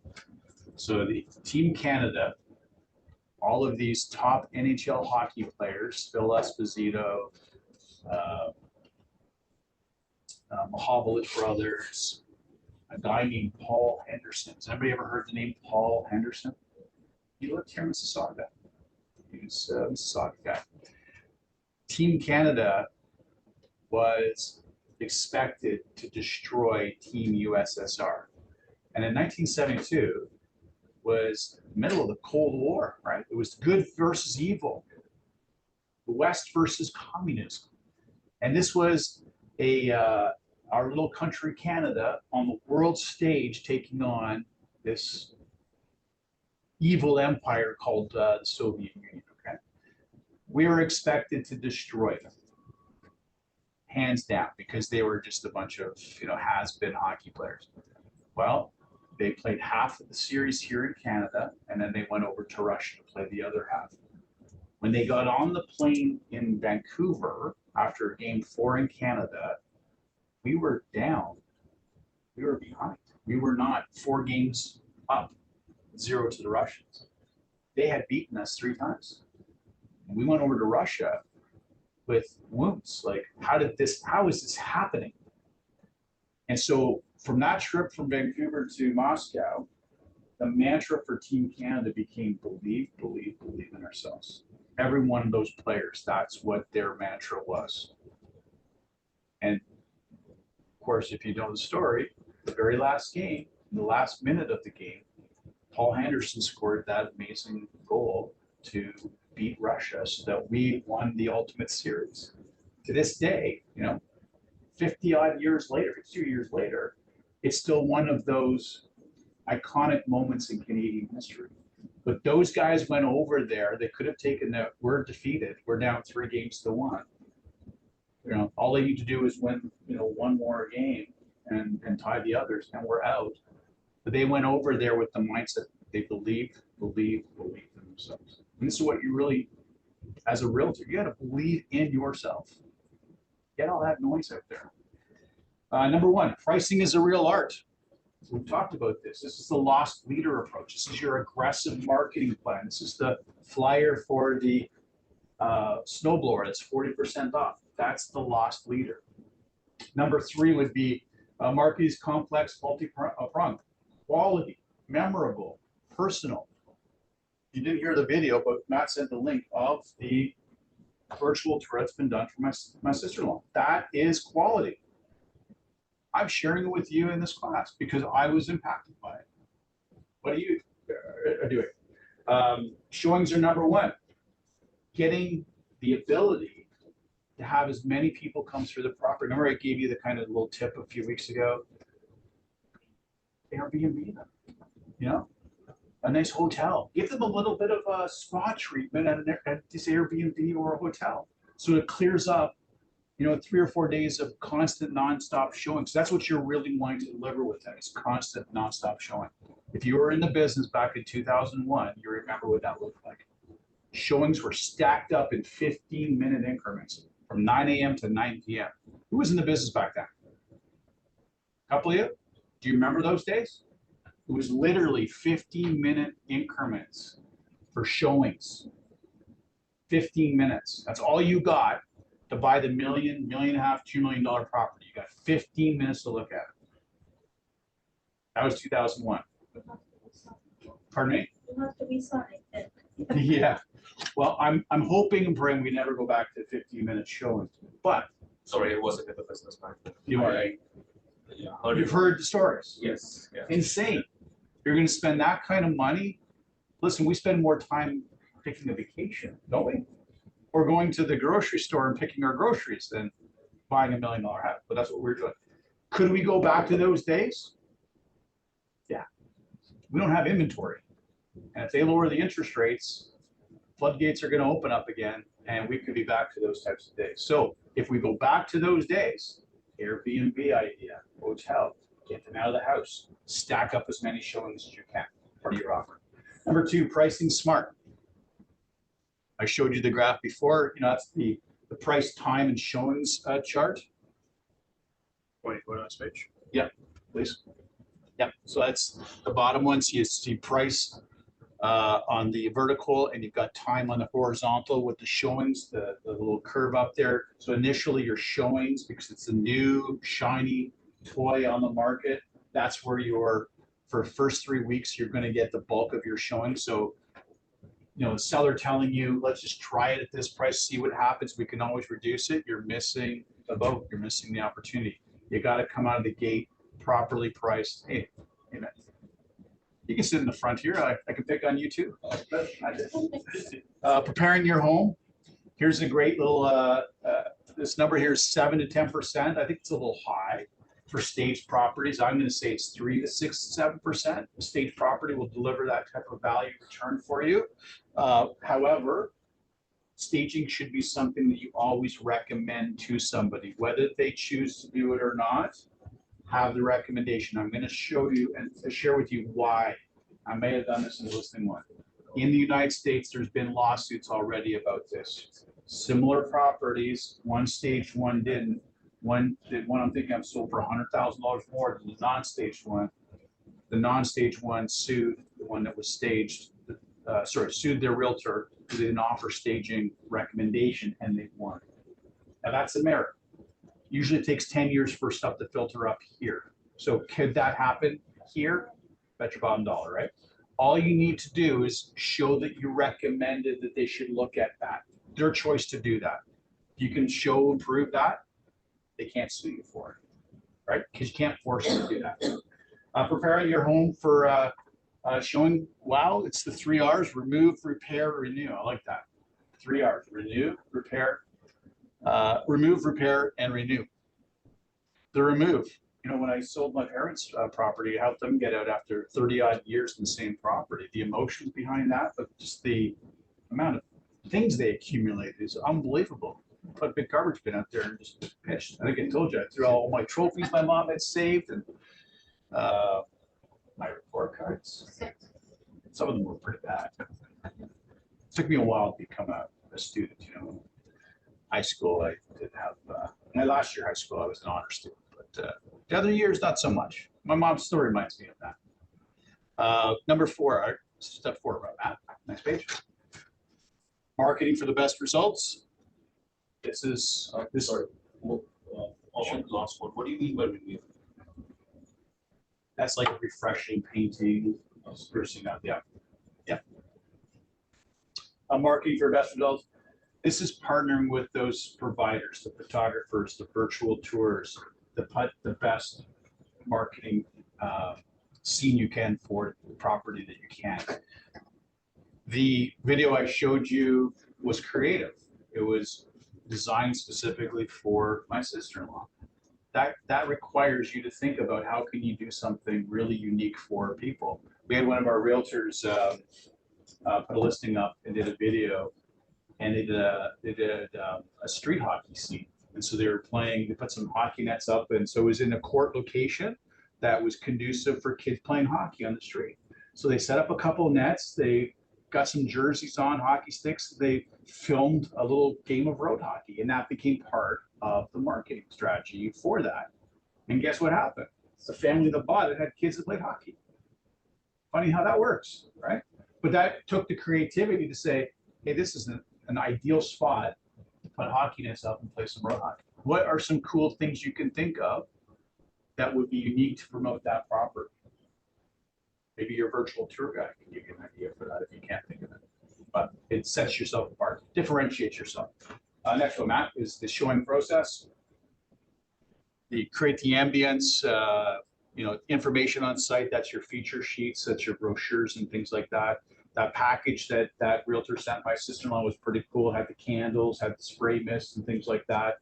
So the Team Canada, all of these top NHL hockey players, Phil Esposito, Mahovlich brothers, a guy named Paul Henderson. Has anybody ever heard the name Paul Henderson? He lived here in Mississauga. He was a Mississauga guy. Team Canada was expected to destroy Team USSR. And in 1972 was the middle of the Cold War, right? It was good versus evil, the West versus communism. And this was our little country, Canada, on the world stage taking on this evil empire called the Soviet Union, okay? We were expected to destroy them, hands down, because they were just a bunch of, has-been hockey players. Well, they played half of the series here in Canada, and then they went over to Russia to play the other half. When they got on the plane in Vancouver after game 4 in Canada, we were down. We were behind. We were not 4 games up, 0 to the Russians. They had beaten us 3 times. And we went over to Russia with wounds. Like, how is this happening? And so from that trip from Vancouver to Moscow, the mantra for Team Canada became believe, believe, believe in ourselves. Every one of those players, that's what their mantra was. And of course, if you know the story, the very last game, in the last minute of the game, Paul Henderson scored that amazing goal to beat Russia so that we won the ultimate series. To this day, 50 odd years later, 52 years later, it's still one of those iconic moments in Canadian history. But those guys went over there, they could have taken that, we're defeated, we're down 3 games to 1. All they need to do is win, one more game and tie the others, and we're out. But they went over there with the mindset they believe in themselves. And this is what you really, as a realtor, you got to believe in yourself. Get all that noise out there. Number 1, pricing is a real art. We've talked about this. This is the lost leader approach. This is your aggressive marketing plan. This is the flyer for the snowblower that's 40% off. That's the lost leader. Number 3 would be marketing's complex, multi-pronged, quality, memorable, personal. You didn't hear the video, but Matt sent the link of the virtual tour that's been done for my sister-in-law. That is quality. I'm sharing it with you in this class because I was impacted by it. What are you doing? Showings are number 1. Getting the ability to have as many people come through the property. Remember I gave you the kind of little tip a few weeks ago? Airbnb them, a nice hotel. Give them a little bit of a spa treatment at this Airbnb or a hotel. So it clears up 3 or 4 days of constant nonstop showing. So that's what you're really wanting to deliver with that, is constant nonstop showing. If you were in the business back in 2001, you remember what that looked like. Showings were stacked up in 15-minute increments from 9 a.m. to 9 p.m. Who was in the business back then? A couple of you? Do you remember those days? It was literally 15-minute increments for showings. 15 minutes. That's all you got to buy the $1 million, $1.5 million, $2 million property. You got 15 minutes to look at it. That was 2001. Pardon me? You have to be signed. Yeah. Well, I'm hoping and praying we never go back to 15-minute showings. But Sorry, I wasn't in the business back then. you are right. Yeah, heard You've it. heard the stories. Yes, yeah. Insane. You're going to spend that kind of money. Listen, we spend more time picking a vacation, don't we? Or going to the grocery store and picking our groceries than buying $1 million house. But that's what we're doing. Could we go back to those days? Yeah. We don't have inventory. And if they lower the interest rates, floodgates are going to open up again, and we could be back to those types of days. So if we go back to those days, Airbnb idea, hotel, get them out of the house, stack up as many showings as you can, part of your offer. Number two, pricing smart. I showed you the graph before. That's the price, time, and showings chart. Wait, go to the next page. Please. Yep. So that's the bottom one. So you see price on the vertical, and you've got time on the horizontal with the showings, the little curve up there. So initially your showings, because it's a new shiny toy on the market, that's where for first 3 weeks, you're going to get the bulk of your showings. So, the seller telling you, let's just try it at this price, see what happens. We can always reduce it. You're missing the boat. You're missing the opportunity. You got to come out of the gate properly priced. Hey, man. You can sit in the front here. I can pick on you too. Preparing your home. Here's a great little, this number here is 7 to 10%. I think it's a little high for staged properties. I'm going to say it's 3 to 6 to 7%. A staged property will deliver that type of value return for you. However, staging should be something that you always recommend to somebody, whether they choose to do it or not. Have the recommendation. I'm going to show you and share with you why. I may have done this in the listing one. In the United States, there's been lawsuits already about this. Similar properties, one staged, one didn't. One I'm thinking I've sold for $100,000 more than the non-staged one. The non-staged one sued the one that was staged, sued their realtor because they didn't offer staging recommendation, and they won. Now that's America. Usually it takes 10 years for stuff to filter up here. So could that happen here? Bet your bottom dollar, right? All you need to do is show that you recommended that they should look at that. Their choice to do that. If you can show and prove that, they can't sue you for it, right? Because you can't force them to do that. Preparing your home for showing, wow, it's the 3 R's: remove, repair, renew. I like that. 3 R's: renew, repair, remove, repair, and renew. The remove. When I sold my parents' property, I helped them get out after 30 odd years in the same property. The emotions behind that, but just the amount of things they accumulated is unbelievable. Put a big garbage bin out there and just pitched. I think I told you, I threw all my trophies my mom had saved and my report cards. Some of them were pretty bad. It took me a while to become a student, High school, I did have, my last year high school, I was an honor student, but the other years, not so much. My mom still reminds me of that. Number 4, step 4, right, Matt? Next page. Marketing for the best results. This is, Sorry. On the last one, what do you mean by review? that's like a refreshing painting, sprucing up, yeah. Marketing for best results. This is partnering with those providers, the photographers, the virtual tours, the best marketing scene you can for the property that you can. The video I showed you was creative. It was designed specifically for my sister-in-law. That requires you to think about how can you do something really unique for people. We had one of our realtors put a listing up and did a video, and they did a street hockey scene. And so they put some hockey nets up, and so it was in a court location that was conducive for kids playing hockey on the street. So they set up a couple of nets, they got some jerseys on, hockey sticks, they filmed a little game of road hockey, and that became part of the marketing strategy for that. And guess what happened? the family that bought it had kids that played hockey. Funny how that works, right? But that took the creativity to say, hey, this is an ideal spot to put hockey nets up and play some road hockey. What are some cool things you can think of that would be unique to promote that property? Maybe your virtual tour guide can give you an idea for that if you can't think of it. But it sets yourself apart, differentiates yourself. Next one, Matt, is the showing process. You create the ambience, information on site. That's your feature sheets, that's your brochures and things like that. That package that realtor sent my sister-in-law was pretty cool. Had the candles, had the spray mist and things like that.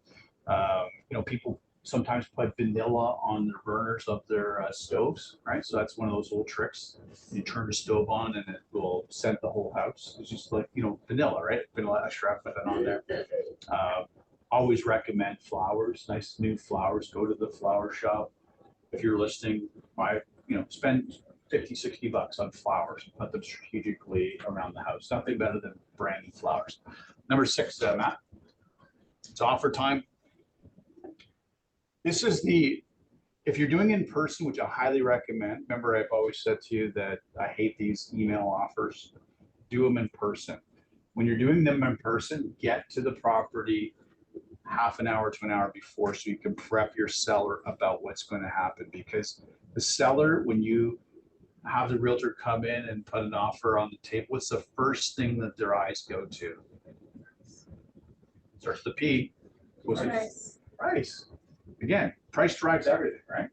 People sometimes put vanilla on their burners of their stoves, right? So that's one of those old tricks. You turn the stove on and it will scent the whole house. It's just like, vanilla, right? Vanilla extract, put that on there. Always recommend flowers, nice new flowers. Go to the flower shop. If you're listening, spend $50-$60 on flowers and put them strategically around the house. Nothing better than brand new flowers. Number 6, Matt, it's offer time. This is if you're doing in person, which I highly recommend. Remember, I've always said to you that I hate these email offers. Do them in person. When you're doing them in person, get to the property half an hour to an hour before so you can prep your seller about what's going to happen. Because the seller, when you have the realtor come in and put an offer on the table, what's the first thing that their eyes go to? Starts to P. Price. Again, price drives everything, right?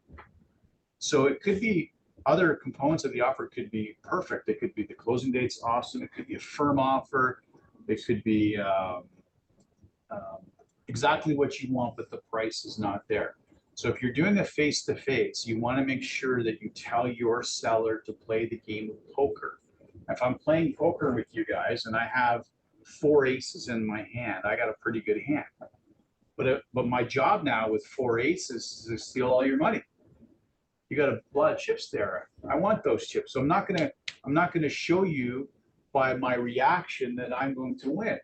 So it could be other components of the offer. It could be perfect. It could be the closing date's awesome. It could be a firm offer. It could be exactly what you want, but the price is not there. So if you're doing a face-to-face, you want to make sure that you tell your seller to play the game of poker. If I'm playing poker with you guys and I have 4 aces in my hand, I got a pretty good hand. But my job now with 4 aces is to steal all your money. You got a lot of chips there. I want those chips. So I'm not gonna show you by my reaction that I'm going to win.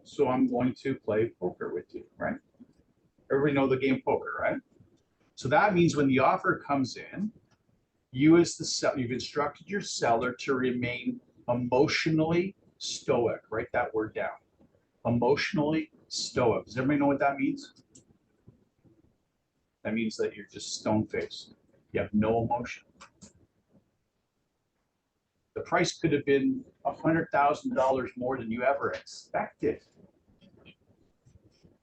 So I'm going to play poker with you, right? Everybody know the game poker, right? So that means when the offer comes in, you as the seller, you've instructed your seller to remain emotionally stoic. Write that word down. Emotionally stoic. Does everybody know what that means? That means that you're just stone-faced. You have no emotion. The price could have been $100,000 more than you ever expected.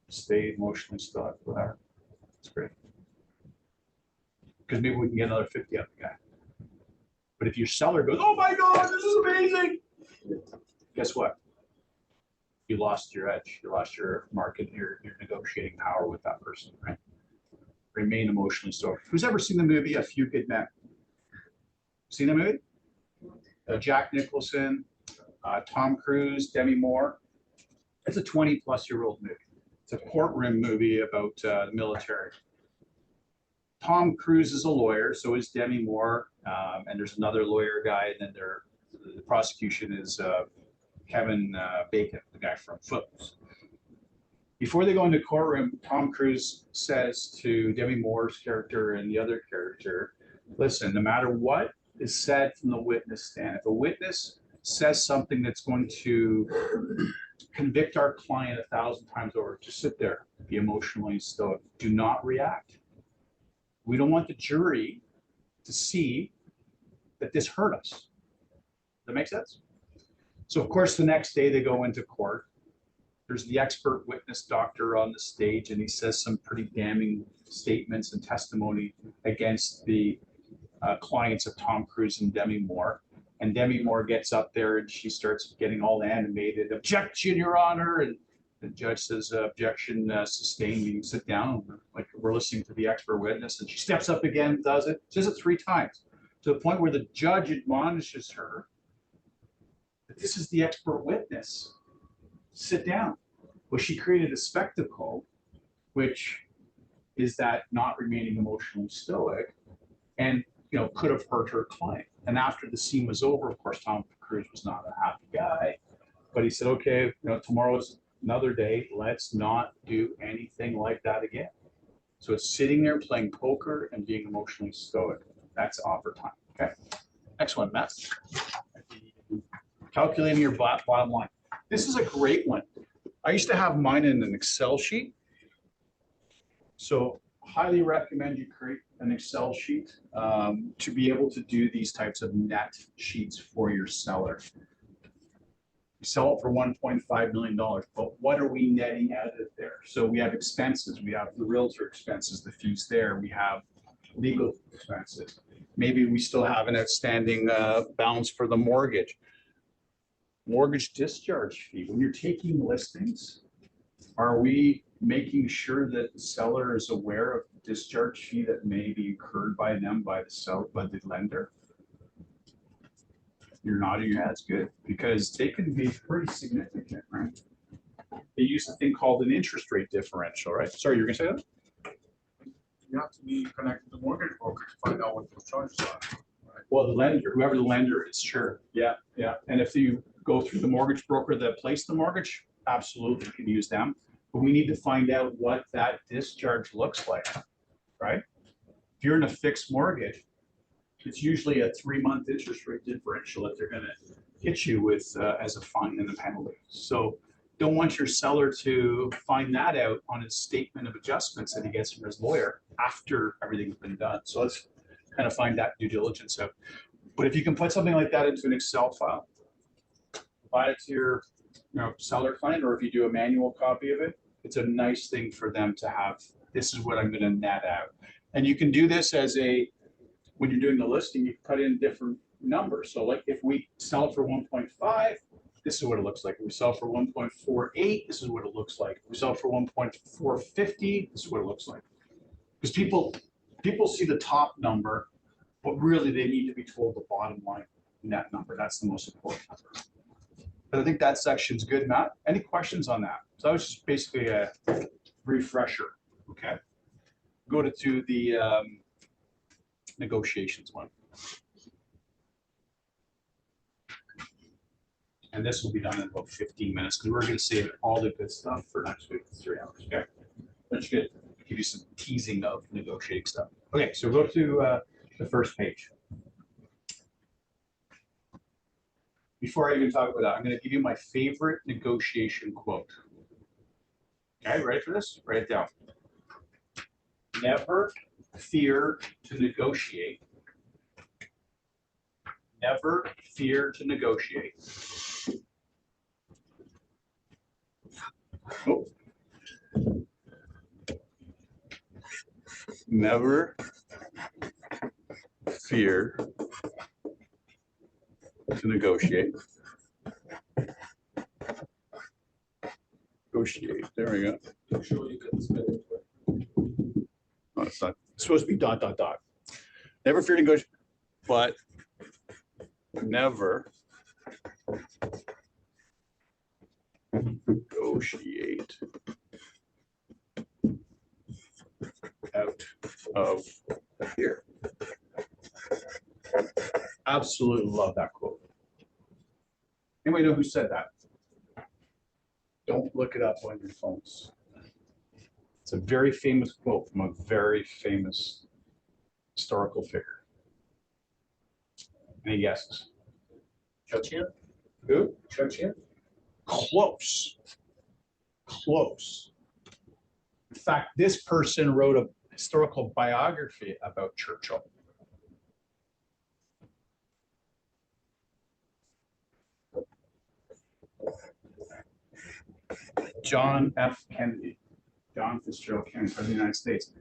Stay emotionally stoic with her. It's great. Because maybe we can get another 50 out of the guy. But if your seller goes, oh my God, this is amazing. Guess what? You lost your edge. You lost your market, your negotiating power with that person, right? Remain emotionally stoic. Who's ever seen the movie A Few Good Men? Seen the movie? Jack Nicholson, Tom Cruise, Demi Moore. It's a 20-plus-year-old movie. It's a courtroom movie about the military. Tom Cruise is a lawyer, so is Demi Moore, and there's another lawyer guy, and then the prosecution is Kevin Bacon, the guy from Footloose. Before they go into courtroom, Tom Cruise says to Demi Moore's character and the other character, listen, no matter what is said from the witness stand, if a witness says something that's going to convict our client 1,000 times over, just sit there, be emotionally stoic, do not react. We don't want the jury to see that this hurt us. Does that make sense? So of course, the next day they go into court. There's the expert witness doctor on the stage, and he says some pretty damning statements and testimony against the clients of Tom Cruise and Demi Moore. And Demi Moore gets up there and she starts getting all animated. Objection, Your Honor. And the judge says, objection sustained. You can sit down. Like we're listening to the expert witness. And she steps up again, does it, says it 3 times, to the point where the judge admonishes her that this is the expert witness. Sit down. Well, she created a spectacle, which is that not remaining emotionally stoic, and could have hurt her client. And after the scene was over, of course, Tom Cruise was not a happy guy, but he said, okay, tomorrow's another day. Let's not do anything like that again. So it's sitting there playing poker and being emotionally stoic. That's offer time. Okay. Next one, Matt. Calculating your bottom line. This is a great one. I used to have mine in an Excel sheet. So highly recommend you create an Excel sheet to be able to do these types of net sheets for your seller. We sell it for $1.5 million, but what are we netting out of there? So we have expenses, we have the realtor expenses, the fees there, we have legal expenses. Maybe we still have an outstanding balance for the mortgage. Mortgage discharge fee. When you're taking listings, are we making sure that the seller is aware of the discharge fee that may be incurred by them by the seller, by the lender? You're nodding your head, that's good, because they can be pretty significant, right? They use a thing called an interest rate differential, right? Sorry, you're gonna say that? You have to be connected to the mortgage broker to find out what those charges are. Well, the lender, whoever the lender is, sure. Yeah, yeah. And if you go through the mortgage broker that placed the mortgage, absolutely you can use them. But we need to find out what that discharge looks like, right? If you're in a fixed mortgage, it's usually a 3-month interest rate differential that they're gonna hit you with as a fine and a penalty. So don't want your seller to find that out on his statement of adjustments that he gets from his lawyer after everything's been done. So let's kind of find that due diligence out. But if you can put something like that into an Excel file, provide it to your seller client, or if you do a manual copy of it, it's a nice thing for them to have. This is what I'm going to net out. And you can do this as when you're doing the listing, you can put in different numbers. So like if we sell it for 1.5, this is what it looks like. If we sell for 1.48, this is what it looks like. If we sell for 1.450, this is what it looks like. Because people see the top number, but really they need to be told the bottom line net number. That's the most important number. But I think that section's good, Matt. Any questions on that? So that was just basically a refresher. Okay. Go to the negotiations one. And this will be done in about 15 minutes because we're going to save all the good stuff for next week. It's 3 hours. Okay. That's good. Give you some teasing of negotiating stuff. Okay, so go to the first page. Before I even talk about that, I'm going to give you my favorite negotiation quote. Okay, ready for this? Write it down. Never fear to negotiate. Never fear to negotiate. Oh. Never fear to negotiate. Negotiate. There we go. I'm sure you can spell it. Oh, it's not. It's supposed to be ... Never fear to negotiate, but never negotiate out of fear. Absolutely love that quote. Anybody know who said that? Don't look it up on your phones. It's a very famous quote from a very famous historical figure. Any guesses? Churchill? Who? Churchill? Close. Close. In fact, this person wrote a historical biography about Churchill. John F. Kennedy. John Fitzgerald Kennedy, President of the United States.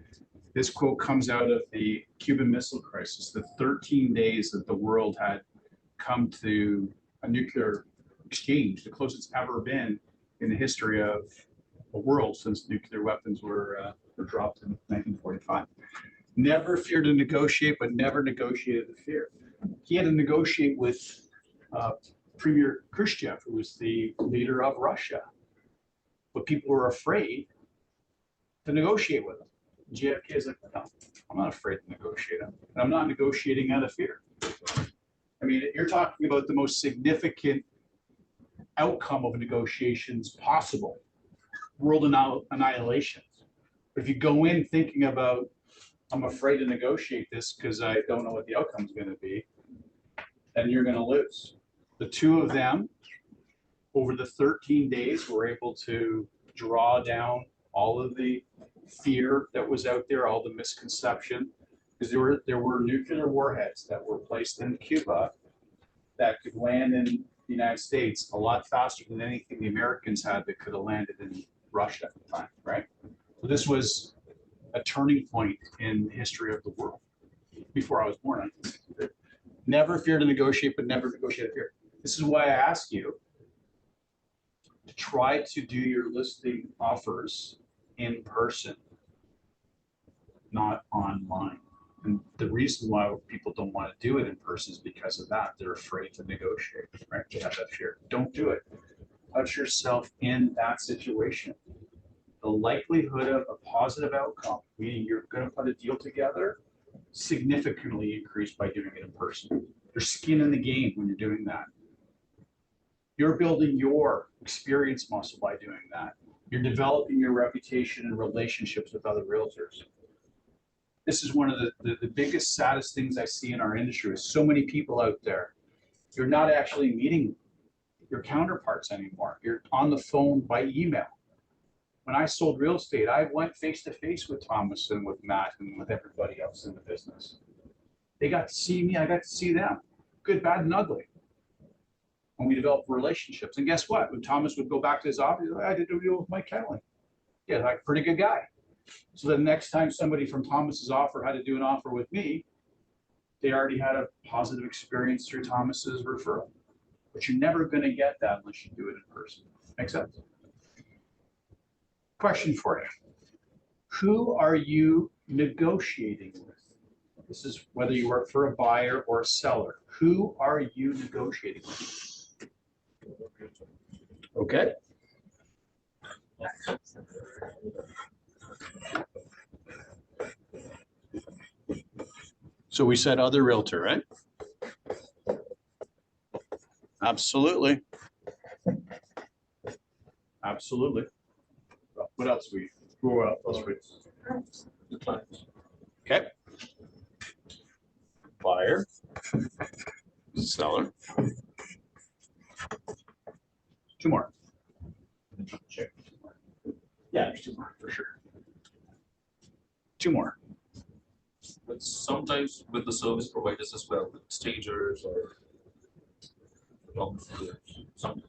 This quote comes out of the Cuban Missile Crisis, the 13 days that the world had come to a nuclear exchange, the closest it's ever been in the history of the world since nuclear weapons were dropped in 1945. Never feared to negotiate, but never negotiated the fear. He had to negotiate with Premier Khrushchev, who was the leader of Russia. But people were afraid to negotiate with him. JFK is like, no, I'm not afraid to negotiate him. And I'm not negotiating out of fear. I mean, you're talking about the most significant outcome of negotiations possible, world annihilation. If you go in thinking about, I'm afraid to negotiate this because I don't know what the outcome is going to be, then you're going to lose. The two of them, over the 13 days, were able to draw down all of the fear that was out there, all the misconception, because there were nuclear warheads that were placed in Cuba that could land in the United States a lot faster than anything the Americans had that could have landed in Russia at the time, right? So this was a turning point in the history of the world. Before I was born, I never fear to negotiate, but never negotiate fear. This is why I ask you to try to do your listing offers in person, not online. And the reason why people don't want to do it in person is because of that. They're afraid to negotiate, right? They have that fear. Don't do it. Put yourself in that situation. The likelihood of a positive outcome, meaning you're going to put a deal together, significantly increased by doing it in person. There's skin in the game when you're doing that. You're building your experience muscle by doing that. You're developing your reputation and relationships with other realtors. This is one of the biggest, saddest things I see in our industry is so many people out there. You're not actually meeting your counterparts anymore. You're on the phone by email. When I sold real estate, I went face to face with Thomas and with Matt and with everybody else in the business. They got to see me, I got to see them, good, bad, and ugly. When we developed relationships. And guess what? When Thomas would go back to his office, I did a deal with Mike Kenley. Yeah, like pretty good guy. So the next time somebody from Thomas's offer had to do an offer with me, they already had a positive experience through Thomas's referral. But you're never going to get that unless you do it in person. Make sense? Question for you. Who are you negotiating with? This is whether you work for a buyer or a seller. Who are you negotiating with? Okay. So we said other realtor, right? Absolutely. Absolutely. What else who else we? The clients. Okay. Buyer. Seller. Two more. Check. Yeah, there's two more for sure. Two more. But sometimes with the service providers as well, with stagers or photographers, sometimes.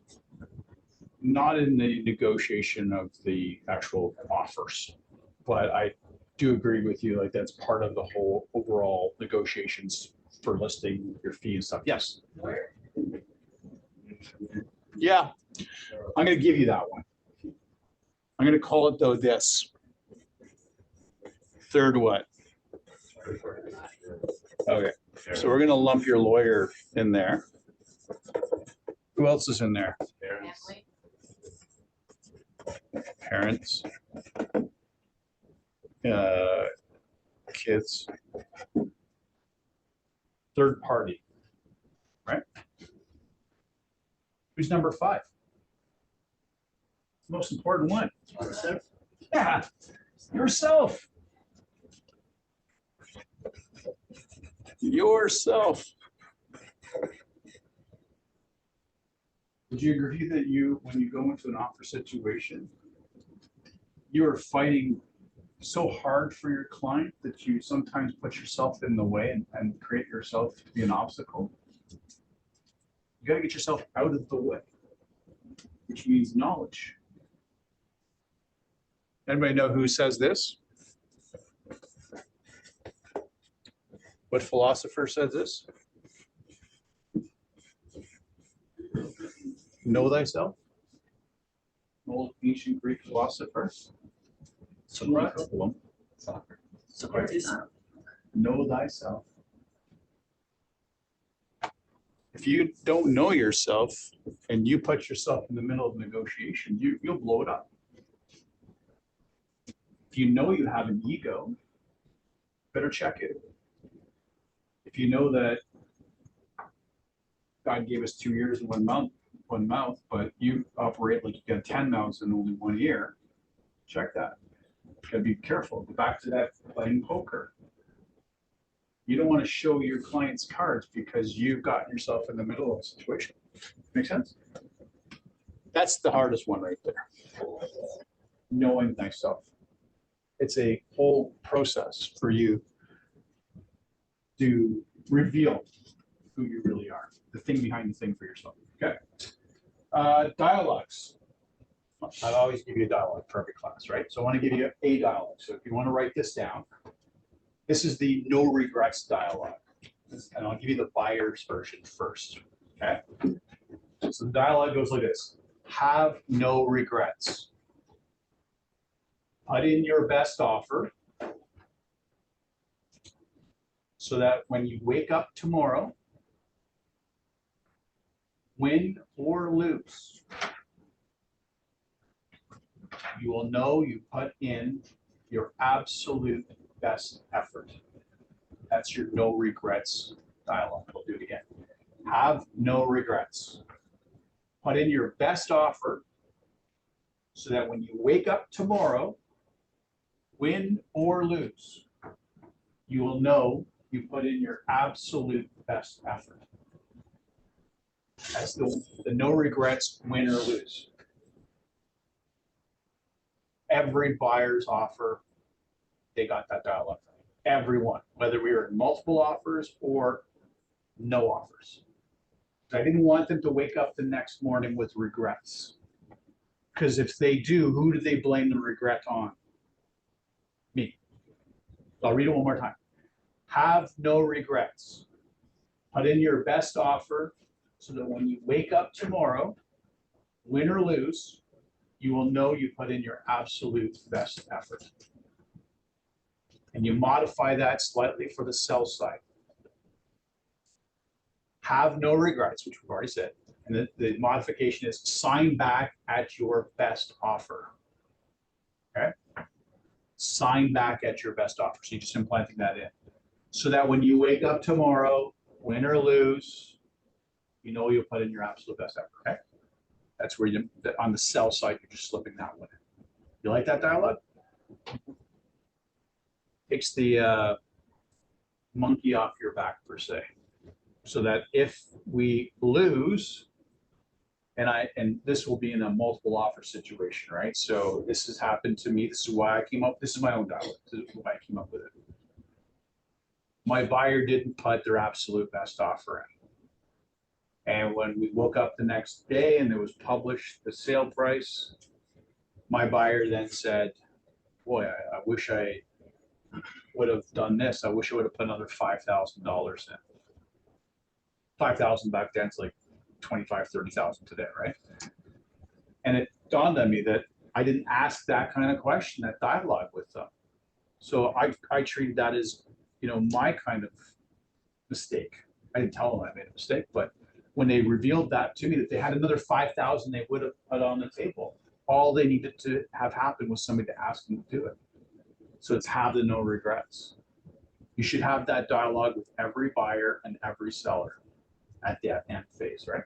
Not in the negotiation of the actual offers, but I do agree with you, like that's part of the whole overall negotiations for listing your fee and stuff. Yes. Yeah, I'm gonna give you that one. I'm gonna call it though this. Third what? Okay, so we're gonna lump your lawyer in there. Who else is in there? Parents. Kids. Third party, right? Who's number 5? Most important one. Yeah, yourself. Yourself. Would you agree that when you go into an offer situation, you're fighting so hard for your client that you sometimes put yourself in the way and create yourself to be an obstacle? You got to get yourself out of the way, which means knowledge. Anybody know who says this? What philosopher says this? Know thyself. Old ancient Greek philosopher. Socrates. Know thyself. If you don't know yourself and you put yourself in the middle of negotiation, you'll blow it up. If you know you have an ego, better check it. If you know that God gave us 2 ears and one mouth, but you operate like you got 10 mouths in only 1 ear, check that. Gotta be careful. Go back to that playing poker. You don't want to show your clients cards because you've gotten yourself in the middle of a situation. Make sense? That's the hardest one right there. Knowing thyself. It's a whole process for you to reveal who you really are, the thing behind the thing for yourself. Okay. Dialogues. I always give you a dialogue for every class, right? So I want to give you a dialogue. So if you want to write this down, this is the no regrets dialogue. And I'll give you the buyer's version first. Okay. So the dialogue goes like this: have no regrets. Put in your best offer so that when you wake up tomorrow, win or lose, you will know you put in your absolute best effort. That's your no regrets dialogue. We'll do it again. Have no regrets. Put in your best offer so that when you wake up tomorrow, win or lose, you will know you put in your absolute best effort. That's the no regrets, win or lose. Every buyer's offer, they got that dialogue. Everyone, whether we were in multiple offers or no offers. I didn't want them to wake up the next morning with regrets. Because if they do, who do they blame the regret on? Me. I'll read it one more time. Have no regrets. Put in your best offer so that when you wake up tomorrow, win or lose, you will know you put in your absolute best effort. And you modify that slightly for the sell side. Have no regrets, which we've already said. And the modification is sign back at your best offer. Okay? Sign back at your best offer. So you're just implanting that in. So that when you wake up tomorrow, win or lose, you know you'll put in your absolute best effort. Okay? That's where you, on the sell side, you're just slipping that one in. You like that dialogue? Takes the monkey off your back, per se. So that if we lose, and this will be in a multiple offer situation, right? So this has happened to me. This is why I came up. This is my own dialogue. This is why I came up with it. My buyer didn't put their absolute best offer in. And when we woke up the next day and it was published the sale price, my buyer then said, boy, I wish I would have done this. I wish I would have put another $5,000 in. 5,000 back then, it's like 25, 30,000 today, right? And it dawned on me that I didn't ask that kind of question, that dialogue with them. So I treated that as, you know, my kind of mistake. I didn't tell them I made a mistake, but when they revealed that to me, that they had another 5,000 they would have put on the table, all they needed to have happen was somebody to ask them to do it. So it's have the no regrets. You should have that dialogue with every buyer and every seller at that end phase, right?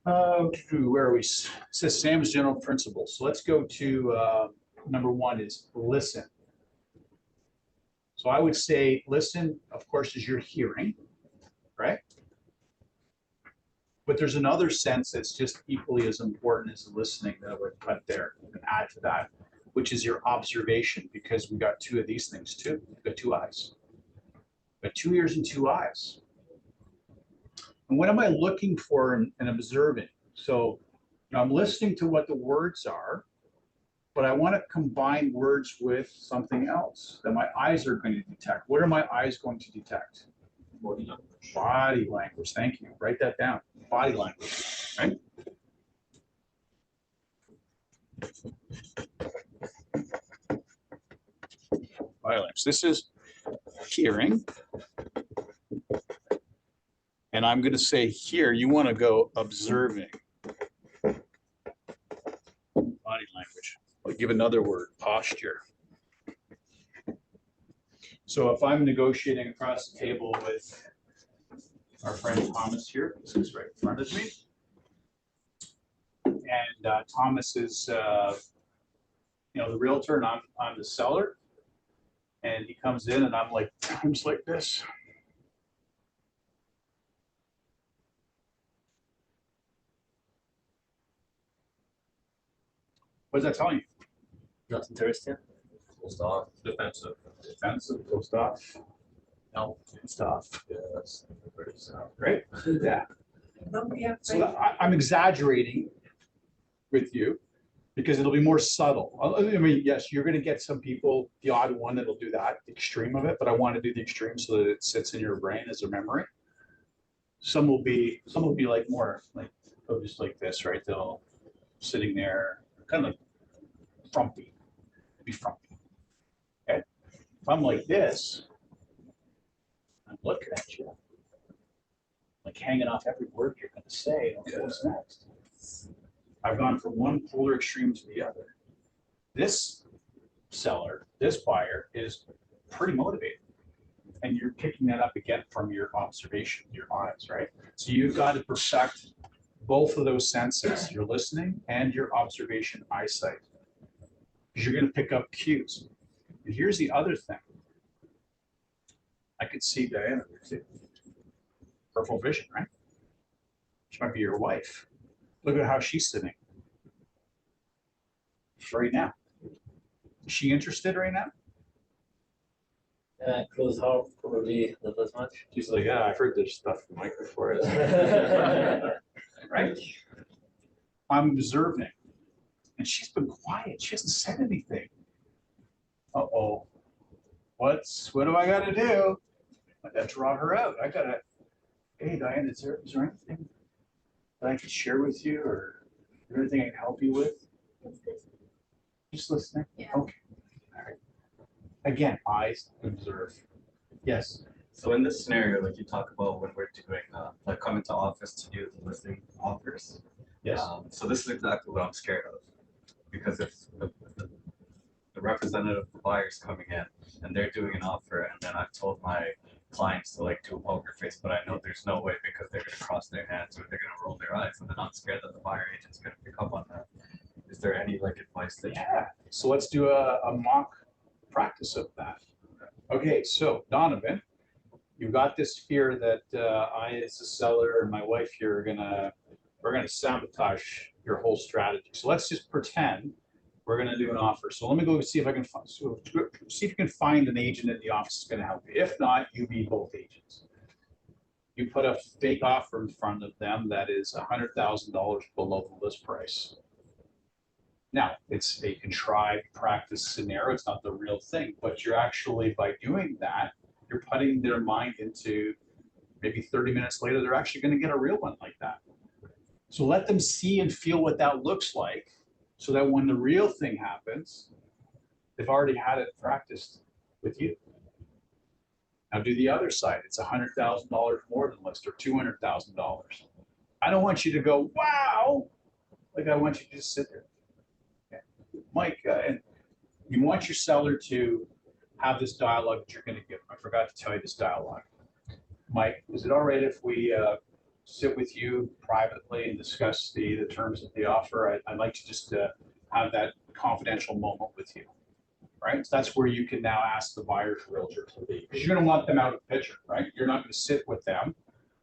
Where are we? It says Sam's general principles. So let's go to number one is listen. So I would say listen, of course, is your hearing, right? But there's another sense that's just equally as important as listening that I would put there and add to that, which is your observation, because we got two of these things too. We've got two eyes. We've got 2 ears and 2 eyes. And what am I looking for and observing? So I'm listening to what the words are, but I want to combine words with something else that my eyes are going to detect. What are my eyes going to detect? Body language. Body language. Thank you. Write that down. Body language. Right? Body language. This is hearing. And I'm going to say here, you want to go observing. Body language. I'll give another word, posture. So if I'm negotiating across the table with our friend Thomas here, this is right in front of me. And Thomas is the realtor, and I'm the seller. And he comes in and I'm like, times like this. What does that tell you? Not interested. Closed off. Defensive. Defensive, closed off. No, closed off. Yes. Great. Yeah. Don't be So afraid. I'm exaggerating with you because it'll be more subtle. I mean, yes, you're going to get some people, the odd one that'll do that, the extreme of it, but I want to do the extreme so that it sits in your brain as a memory. Some will be like more like, oh, just like this, right? They'll sitting there, kind of frumpy, be frumpy. Okay. If I'm like this, I'm looking at you, like hanging off every word you're going to say. Okay, what's next? I've gone from one polar extreme to the other. This seller, this buyer is pretty motivated. And you're picking that up again from your observation, your eyes, right? So you've got to perfect both of those senses, your listening and your observation eyesight. Because you're going to pick up cues. And here's the other thing. I could see Diana, peripheral vision, right? She might be your wife. Look at how she's sitting right now. Is she interested right now? Closed off probably not as much. She's like, yeah, I've heard this stuff from Mike before. Right? I'm observing. And she's been quiet. She hasn't said anything. Uh-oh. What do I gotta do? I gotta draw her out. Hey, Diane, is there anything that I could share with you, or is there anything I can help you with? What's this? Just listening? Yeah. Okay. All right. Again, eyes observe. Yes. So in this scenario, like you talk about when we're doing, like coming to office to do the listing offers. Yes. So this is exactly what I'm scared of. Because if the representative, the buyer's coming in and they're doing an offer, and then I've told my clients to like do a poker face, but I know there's no way because they're gonna cross their hands or they're gonna roll their eyes, and then I'm scared that the buyer agent's gonna pick up on that. Is there any like advice that you Yeah. So let's do a mock practice of that. Okay, so Donovan, you've got this fear that I, as a seller, and my wife here we're gonna sabotage your whole strategy. So let's just pretend we're gonna do an offer. So let me go see if I can find, see if you can find an agent in the office that's gonna help you. If not, you be both agents. You put a fake offer in front of them that is $100,000 below the list price. Now, it's a contrived practice scenario. It's not the real thing, but you're actually, by doing that, you're putting their mind into maybe 30 minutes later, they're actually going to get a real one like that. So let them see and feel what that looks like so that when the real thing happens, they've already had it practiced with you. Now do the other side. It's $100,000 more than list or $200,000. I don't want you to go, wow. Like I want you to just sit there. Mike, and you want your seller to have this dialogue that you're going to give. I forgot to tell you this dialogue. Mike, is it all right if we sit with you privately and discuss the terms of the offer? I'd like to just have that confidential moment with you, right? So that's where you can now ask the buyer's realtor to leave, because you're going to want them out of the picture, right? You're not going to sit with them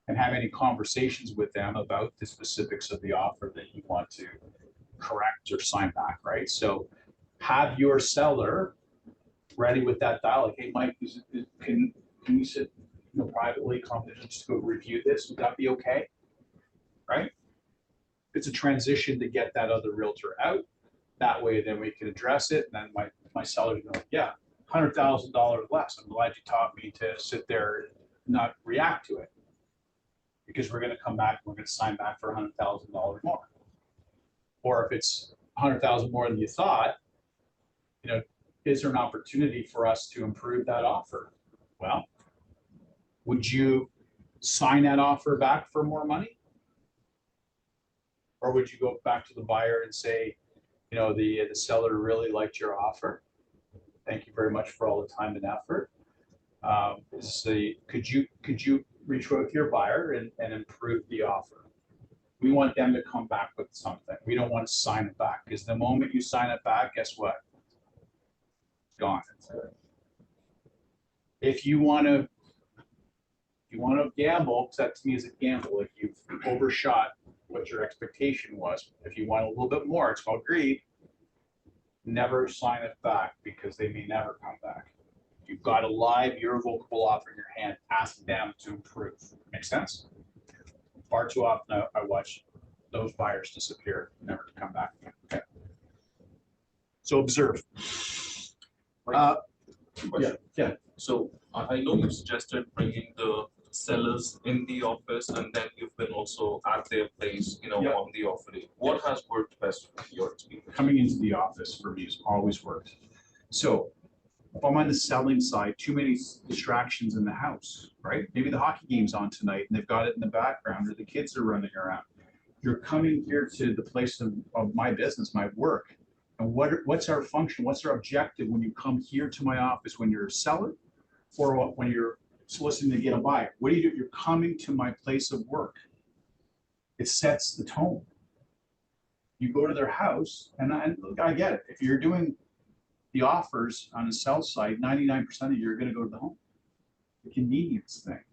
and have any conversations with them about the specifics of the offer that you want to correct or sign back, right? So have your seller ready with that dialogue. Hey, Mike, can you sit privately, confidentially, just go review this? Would that be okay? Right? It's a transition to get that other realtor out. That way, then we can address it. And then my seller's going, yeah, $100,000 less. I'm glad you taught me to sit there and not react to it, because we're going to come back and we're going to sign back for $100,000 more. Or if it's 100,000 more than you thought, is there an opportunity for us to improve that offer? Well, would you sign that offer back for more money? Or would you go back to the buyer and say, the seller really liked your offer. Thank you very much for all the time and effort. Could you reach out with your buyer and improve the offer? We want them to come back with something. We don't want to sign it back, because the moment you sign it back, guess what? gone. If you want to gamble, 'cause that to me is a gamble, if you've overshot what your expectation was, if you want a little bit more, it's called greed. Never sign it back because they may never come back. You've got a live, irrevocable offer in your hand, ask them to improve. Make sense? Far too often I watch those buyers disappear, never to come back. Okay. So observe. Yeah. So I know you suggested bringing the sellers in the office and then you've been also at their place, Yeah. on the offer day. What has worked best for your experience? Coming into the office for me has always worked. So if I'm on the selling side, too many distractions in the house, right? Maybe the hockey game's on tonight and they've got it in the background or the kids are running around. You're coming here to the place of my business, my work. And what's our function? What's our objective when you come here to my office, when you're a seller or when you're soliciting to get a buyer? What do? You're coming to my place of work. It sets the tone. You go to their house and look, I get it. If you're doing the offers on the sell side, 99% of you are going to go to the home. The convenience thing.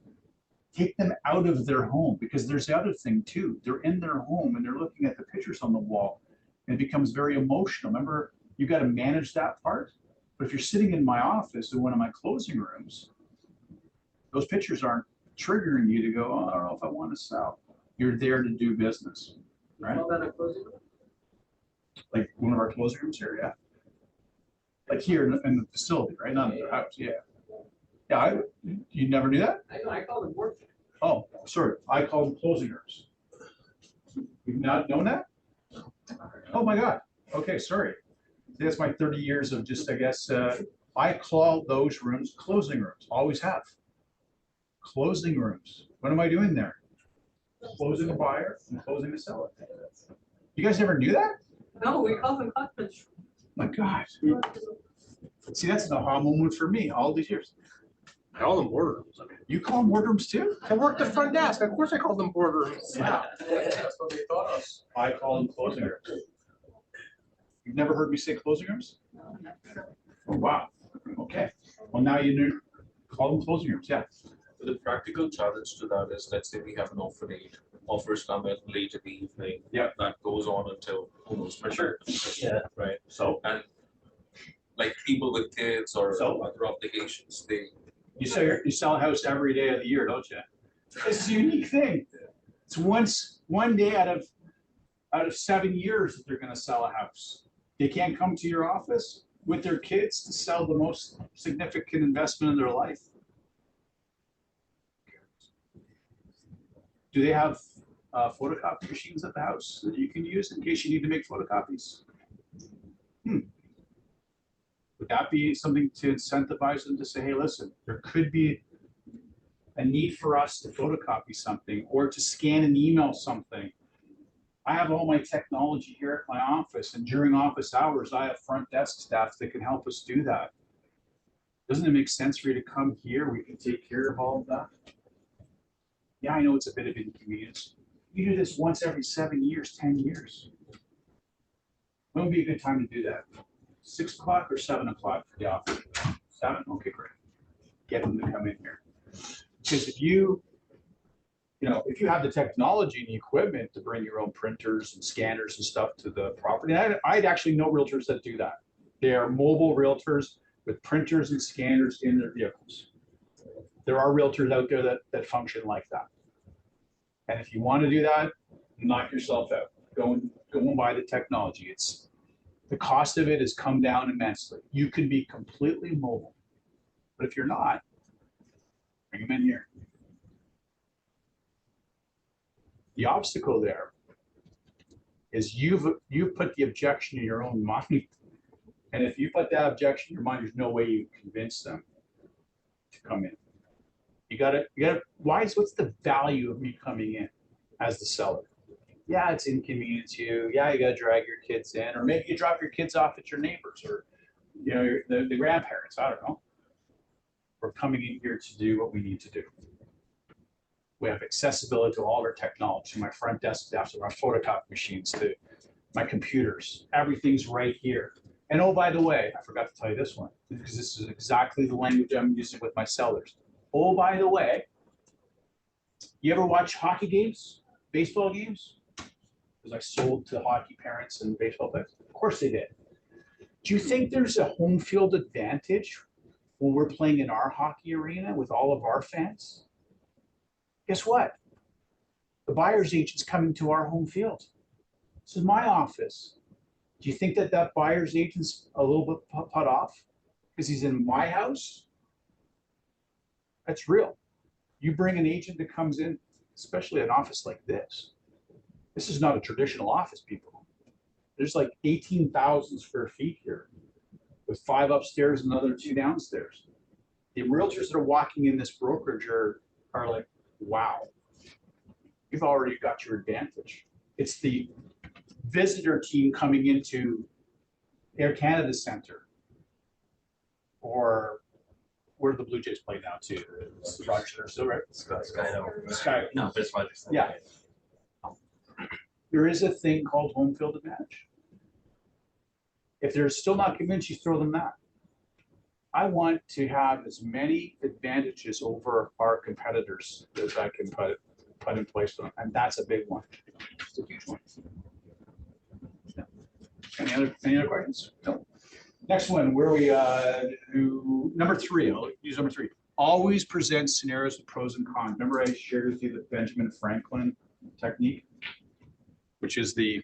Take them out of their home because there's the other thing too. They're in their home and they're looking at the pictures on the wall and it becomes very emotional. Remember, you got to manage that part. But if you're sitting in my office in one of my closing rooms, those pictures aren't triggering you to go, oh, I don't know if I want to sell. You're there to do business, right? Like one of our closing rooms here, yeah. Like here in the facility, right? Not in the house, yeah. Yeah, you never do that? I call them work. Oh, sorry, I call them closing rooms. You've not known that? Oh my God, okay, sorry. That's my 30 years of just, I guess, I call those rooms closing rooms, always have. Closing rooms, what am I doing there? Closing a buyer and closing a seller. You guys never knew that? No, we call them conference. My God. See, that's an aha moment for me all these years. I call them boardrooms. I mean, You call them boardrooms too? I work the front desk. Of course I call them boardrooms. Yeah. That's what they taught us. I call them closing rooms. You've never heard me say closing rooms? Oh, wow. Okay. Well, now you know, call them closing rooms, yeah. The practical challenge to that is, let's say we have an offer date, offers come in late in the evening. Yeah. That goes on until who knows, for sure. Yeah. Right, So and like people with kids or So? other obligations, they, you sell a house every day of the year, don't you? It's a unique thing. It's one day out of 7 years that they're gonna sell a house. They can't come to your office with their kids to sell the most significant investment in their life. Do they have photocopy machines at the house that you can use in case you need to make photocopies? Would that be something to incentivize them to say, hey, listen, there could be a need for us to photocopy something or to scan and email something? I have all my technology here at my office, and during office hours, I have front desk staff that can help us do that. Doesn't it make sense for you to come here? We can take care of all of that. Yeah, I know it's a bit of inconvenience. You do this once every 7 years, 10 years. When would be a good time to do that? 6 o'clock or 7 o'clock for the office? 7? Okay, great. Get them to come in here. Because if you have the technology and the equipment to bring your own printers and scanners and stuff to the property, and I'd actually know realtors that do that. They are mobile realtors with printers and scanners in their vehicles. There are realtors out there that function like that. And if you want to do that, knock yourself out. Go and buy the technology. The cost of it has come down immensely. You can be completely mobile, but if you're not, bring them in here. The obstacle there is you've put the objection in your own mind. And if you put that objection in your mind, there's no way you convince them to come in. You gotta, what's the value of me coming in as the seller? Yeah, it's inconvenience you. Yeah, you gotta drag your kids in, or maybe you drop your kids off at your neighbors or the grandparents, I don't know. We're coming in here to do what we need to do. We have accessibility to all of our technology, my front desk staff, so our photocopy machines, my computers, everything's right here. And oh, by the way, I forgot to tell you this one, because this is exactly the language I'm using with my sellers. Oh, by the way, you ever watch hockey games, baseball games? Because I sold to hockey parents and baseball players. Of course they did. Do you think there's a home field advantage when we're playing in our hockey arena with all of our fans? Guess what? The buyer's agent's coming to our home field. This is my office. Do you think that that buyer's agent's a little bit put off because he's in my house? That's real. You bring an agent that comes in, especially an office like this. This is not a traditional office, people. There's like 18,000 square feet here with 5 upstairs and another 2 downstairs. The realtors that are walking in this brokerage are like, wow, you've already got your advantage. It's the visitor team coming into Air Canada Center or where do the Blue Jays play now too? Rogers Center, still right? Sky. No, this one. Yeah. There is a thing called home field advantage. If they're still not convinced, you throw them that. I want to have as many advantages over our competitors as I can put in place for them, and that's a big one. It's a huge one. Yeah. Any other questions? No. Next one, where we do number 3. I'll use number 3. Always present scenarios with pros and cons. Remember I shared with you the Benjamin Franklin technique, which is the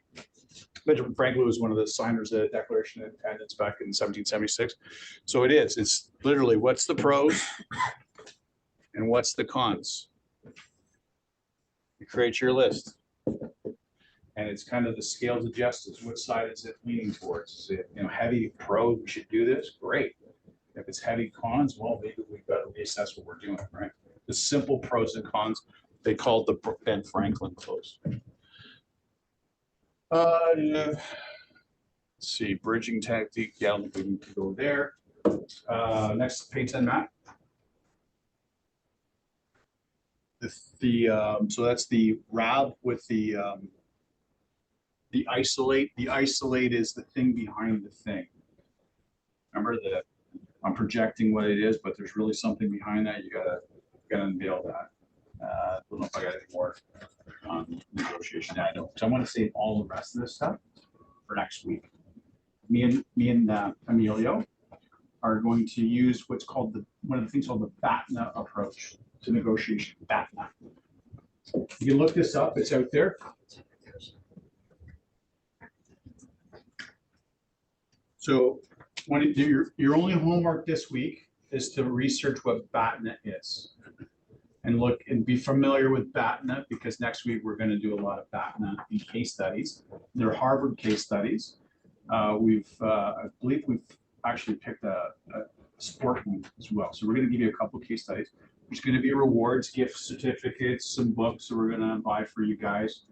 Benjamin Franklin was one of the signers of the Declaration of Independence back in 1776. So it's literally what's the pros and what's the cons. You create your list. And it's kind of the scales of justice. What side is it leaning towards? Is it, heavy pro, we should do this? Great. If it's heavy cons, well, maybe we've got to reassess what we're doing, right? The simple pros and cons, they called the Ben Franklin close. Let's see, bridging tactic. Yeah, we need to go there. Next, page 10, Matt. So that's the RAB with the isolate. The isolate is the thing behind the thing. Remember that I'm projecting what it is, but there's really something behind that. You gotta unveil that. I don't know if I got any more on negotiation. I don't. So I want to save all the rest of this stuff for next week. Me and Emilio are going to use what's called one of the things called the BATNA approach to negotiation. BATNA. You can look this up. It's out there. So when your only homework this week is to research what BATNA is. And look and be familiar with BATNA because next week we're going to do a lot of BATNA in case studies. They're Harvard case studies. I believe we've actually picked a sport one as well. So we're going to give you a couple of case studies. There's going to be rewards, gift certificates, some books that we're going to buy for you guys.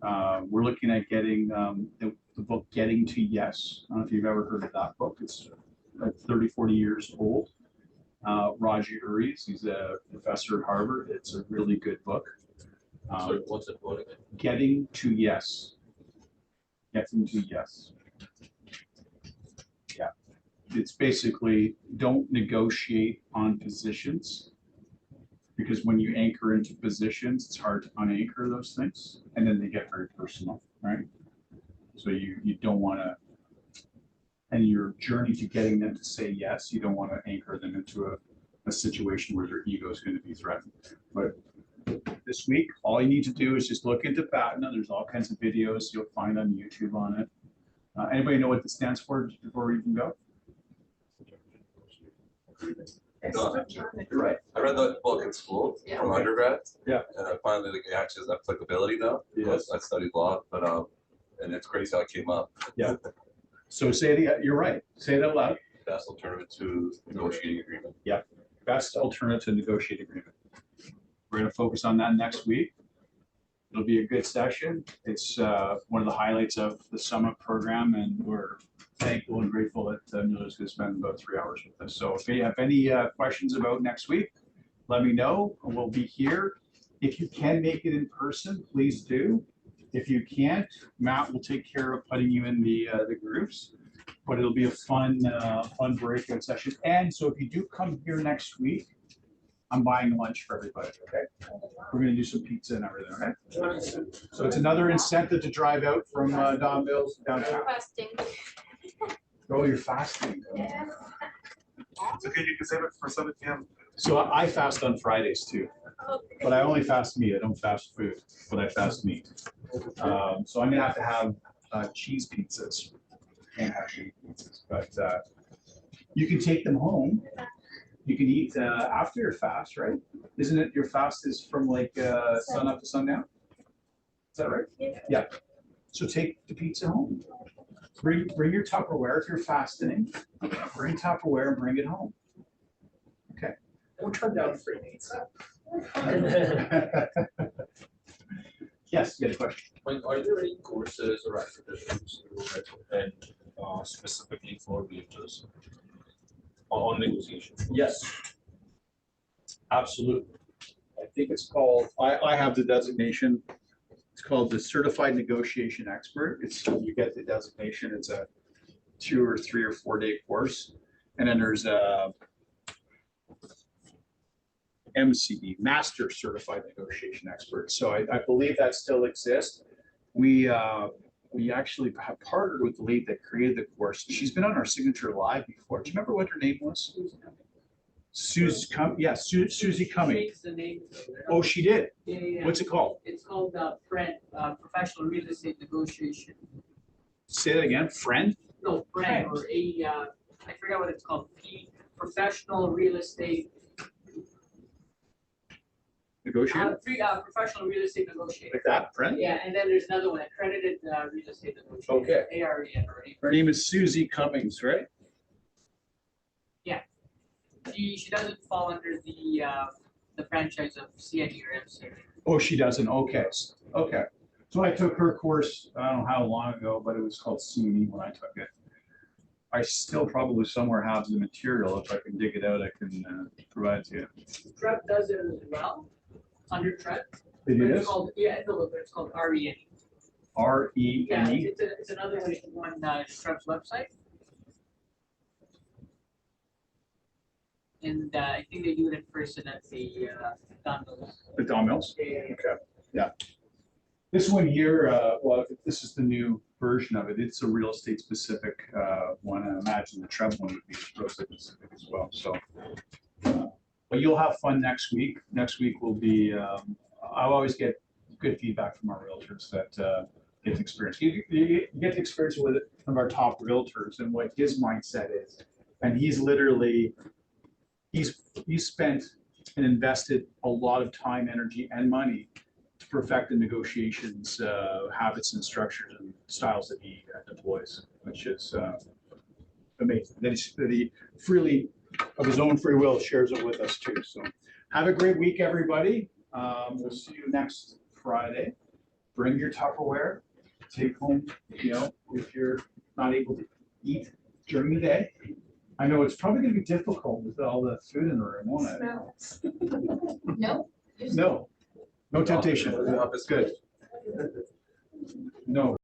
We're looking at getting the book Getting to Yes. I don't know if you've ever heard of that book. It's 30, 40 years old. Raji Uri's, he's a professor at Harvard. It's a really good book. So what's it called again? Getting to Yes. Getting to Yes. Yeah. It's basically don't negotiate on positions because when you anchor into positions, it's hard to unanchor those things and then they get very personal, right? So you don't want to, and your journey to getting them to say yes, you don't want to anchor them into a situation where their ego is going to be threatened. But this week, all you need to do is just look into BATNA. There's all kinds of videos you'll find on YouTube on it. Anybody know what this stands for before we even go? No, You're right. I read the book in school from undergrad. Yeah. And I finally it actually has applicability now. Yes. I studied law, but and it's crazy how it came up. Yeah. So you're right. Say it out loud. Best alternative to negotiating agreement. Best alternative to negotiating agreement. We're going to focus on that next week. It'll be a good session. It's one of the highlights of the summit program, and we're thankful and grateful that Miller's going to spend about 3 hours with us. So if you have any questions about next week, let me know. We'll be here. If you can make it in person, please do. If you can't, Matt will take care of putting you in the groups. but it'll be a fun breakout session. And so if you do come here next week, I'm buying lunch for everybody, okay? We're gonna do some pizza and everything, okay? So it's another incentive to drive out from Don Mills downtown. Fasting. Oh, you're fasting. Yeah. It's okay, you can save it for 7 p.m. So I fast on Fridays too, but I only fast meat. I don't fast food, but I fast meat. So I'm gonna have cheese pizzas. Can't have meat pizzas, but you can take them home. You can eat after your fast, right? Isn't it, your fast is from like sun up to sundown? Is that right? Yeah. Yeah. So take the pizza home. Bring your Tupperware if you're fasting. Bring Tupperware and bring it home. We'll turn down free pizza. Yes, you had a question. Like, are there any courses or acquisitions you recommend specifically for realtors on negotiation? Yes. Absolutely. I think it's called, I have the designation. It's called the Certified Negotiation Expert. It's, you get the designation, it's a 2 or 3 or 4 day course. And then there's a MCE, Master Certified Negotiation Expert. So I believe that still exists. We actually have partnered with the lady that created the course. She's been on our Signature Live before. Do you remember what her name was? Susie Cumming. Changed the name. Oh, she did? Yeah, yeah. What's it called? It's called Friend, Professional Real Estate Negotiation. Say that again, friend? No, Friend, or I forgot what it's called, Professional Real Estate. Negotiator? Professional Real Estate Negotiator. Like that, friend? Yeah, and then there's another one, Accredited Real Estate Negotiator. Okay. AREN. Her name is Susie Cummings, right? She doesn't fall under the franchise of CNE or MC. Oh, she doesn't, okay, okay. So I took her course, I don't know how long ago, but it was called CME when I took it. I still probably somewhere have the material. If I can dig it out, I can provide it to you. TREP does it as well, under TREP. It But it's is called, yeah, it's a little bit, it's called RENE. Yeah, RENE. it's another one on TREP's website. And I think they do it in person at the Don Mills. The Don Mills? Yeah. Okay, yeah. This one here, well, this is the new version of it. It's a real estate specific one. I imagine the Treb one would be real estate specific as well, so. But you'll have fun next week. Next week will be, I always get good feedback from our realtors that get to experience. You get to experience with one of our top realtors and what his mindset is. And he's literally, he's spent and invested a lot of time, energy, and money to perfect the negotiations, habits and structures and styles that he deploys, which is amazing. That he freely, of his own free will, shares it with us too. So have a great week, everybody. We'll see you next Friday. Bring your Tupperware, take home, if you're not able to eat during the day. I know it's probably gonna be difficult with all the food in the room, won't it? No. No, no temptation. Good. No.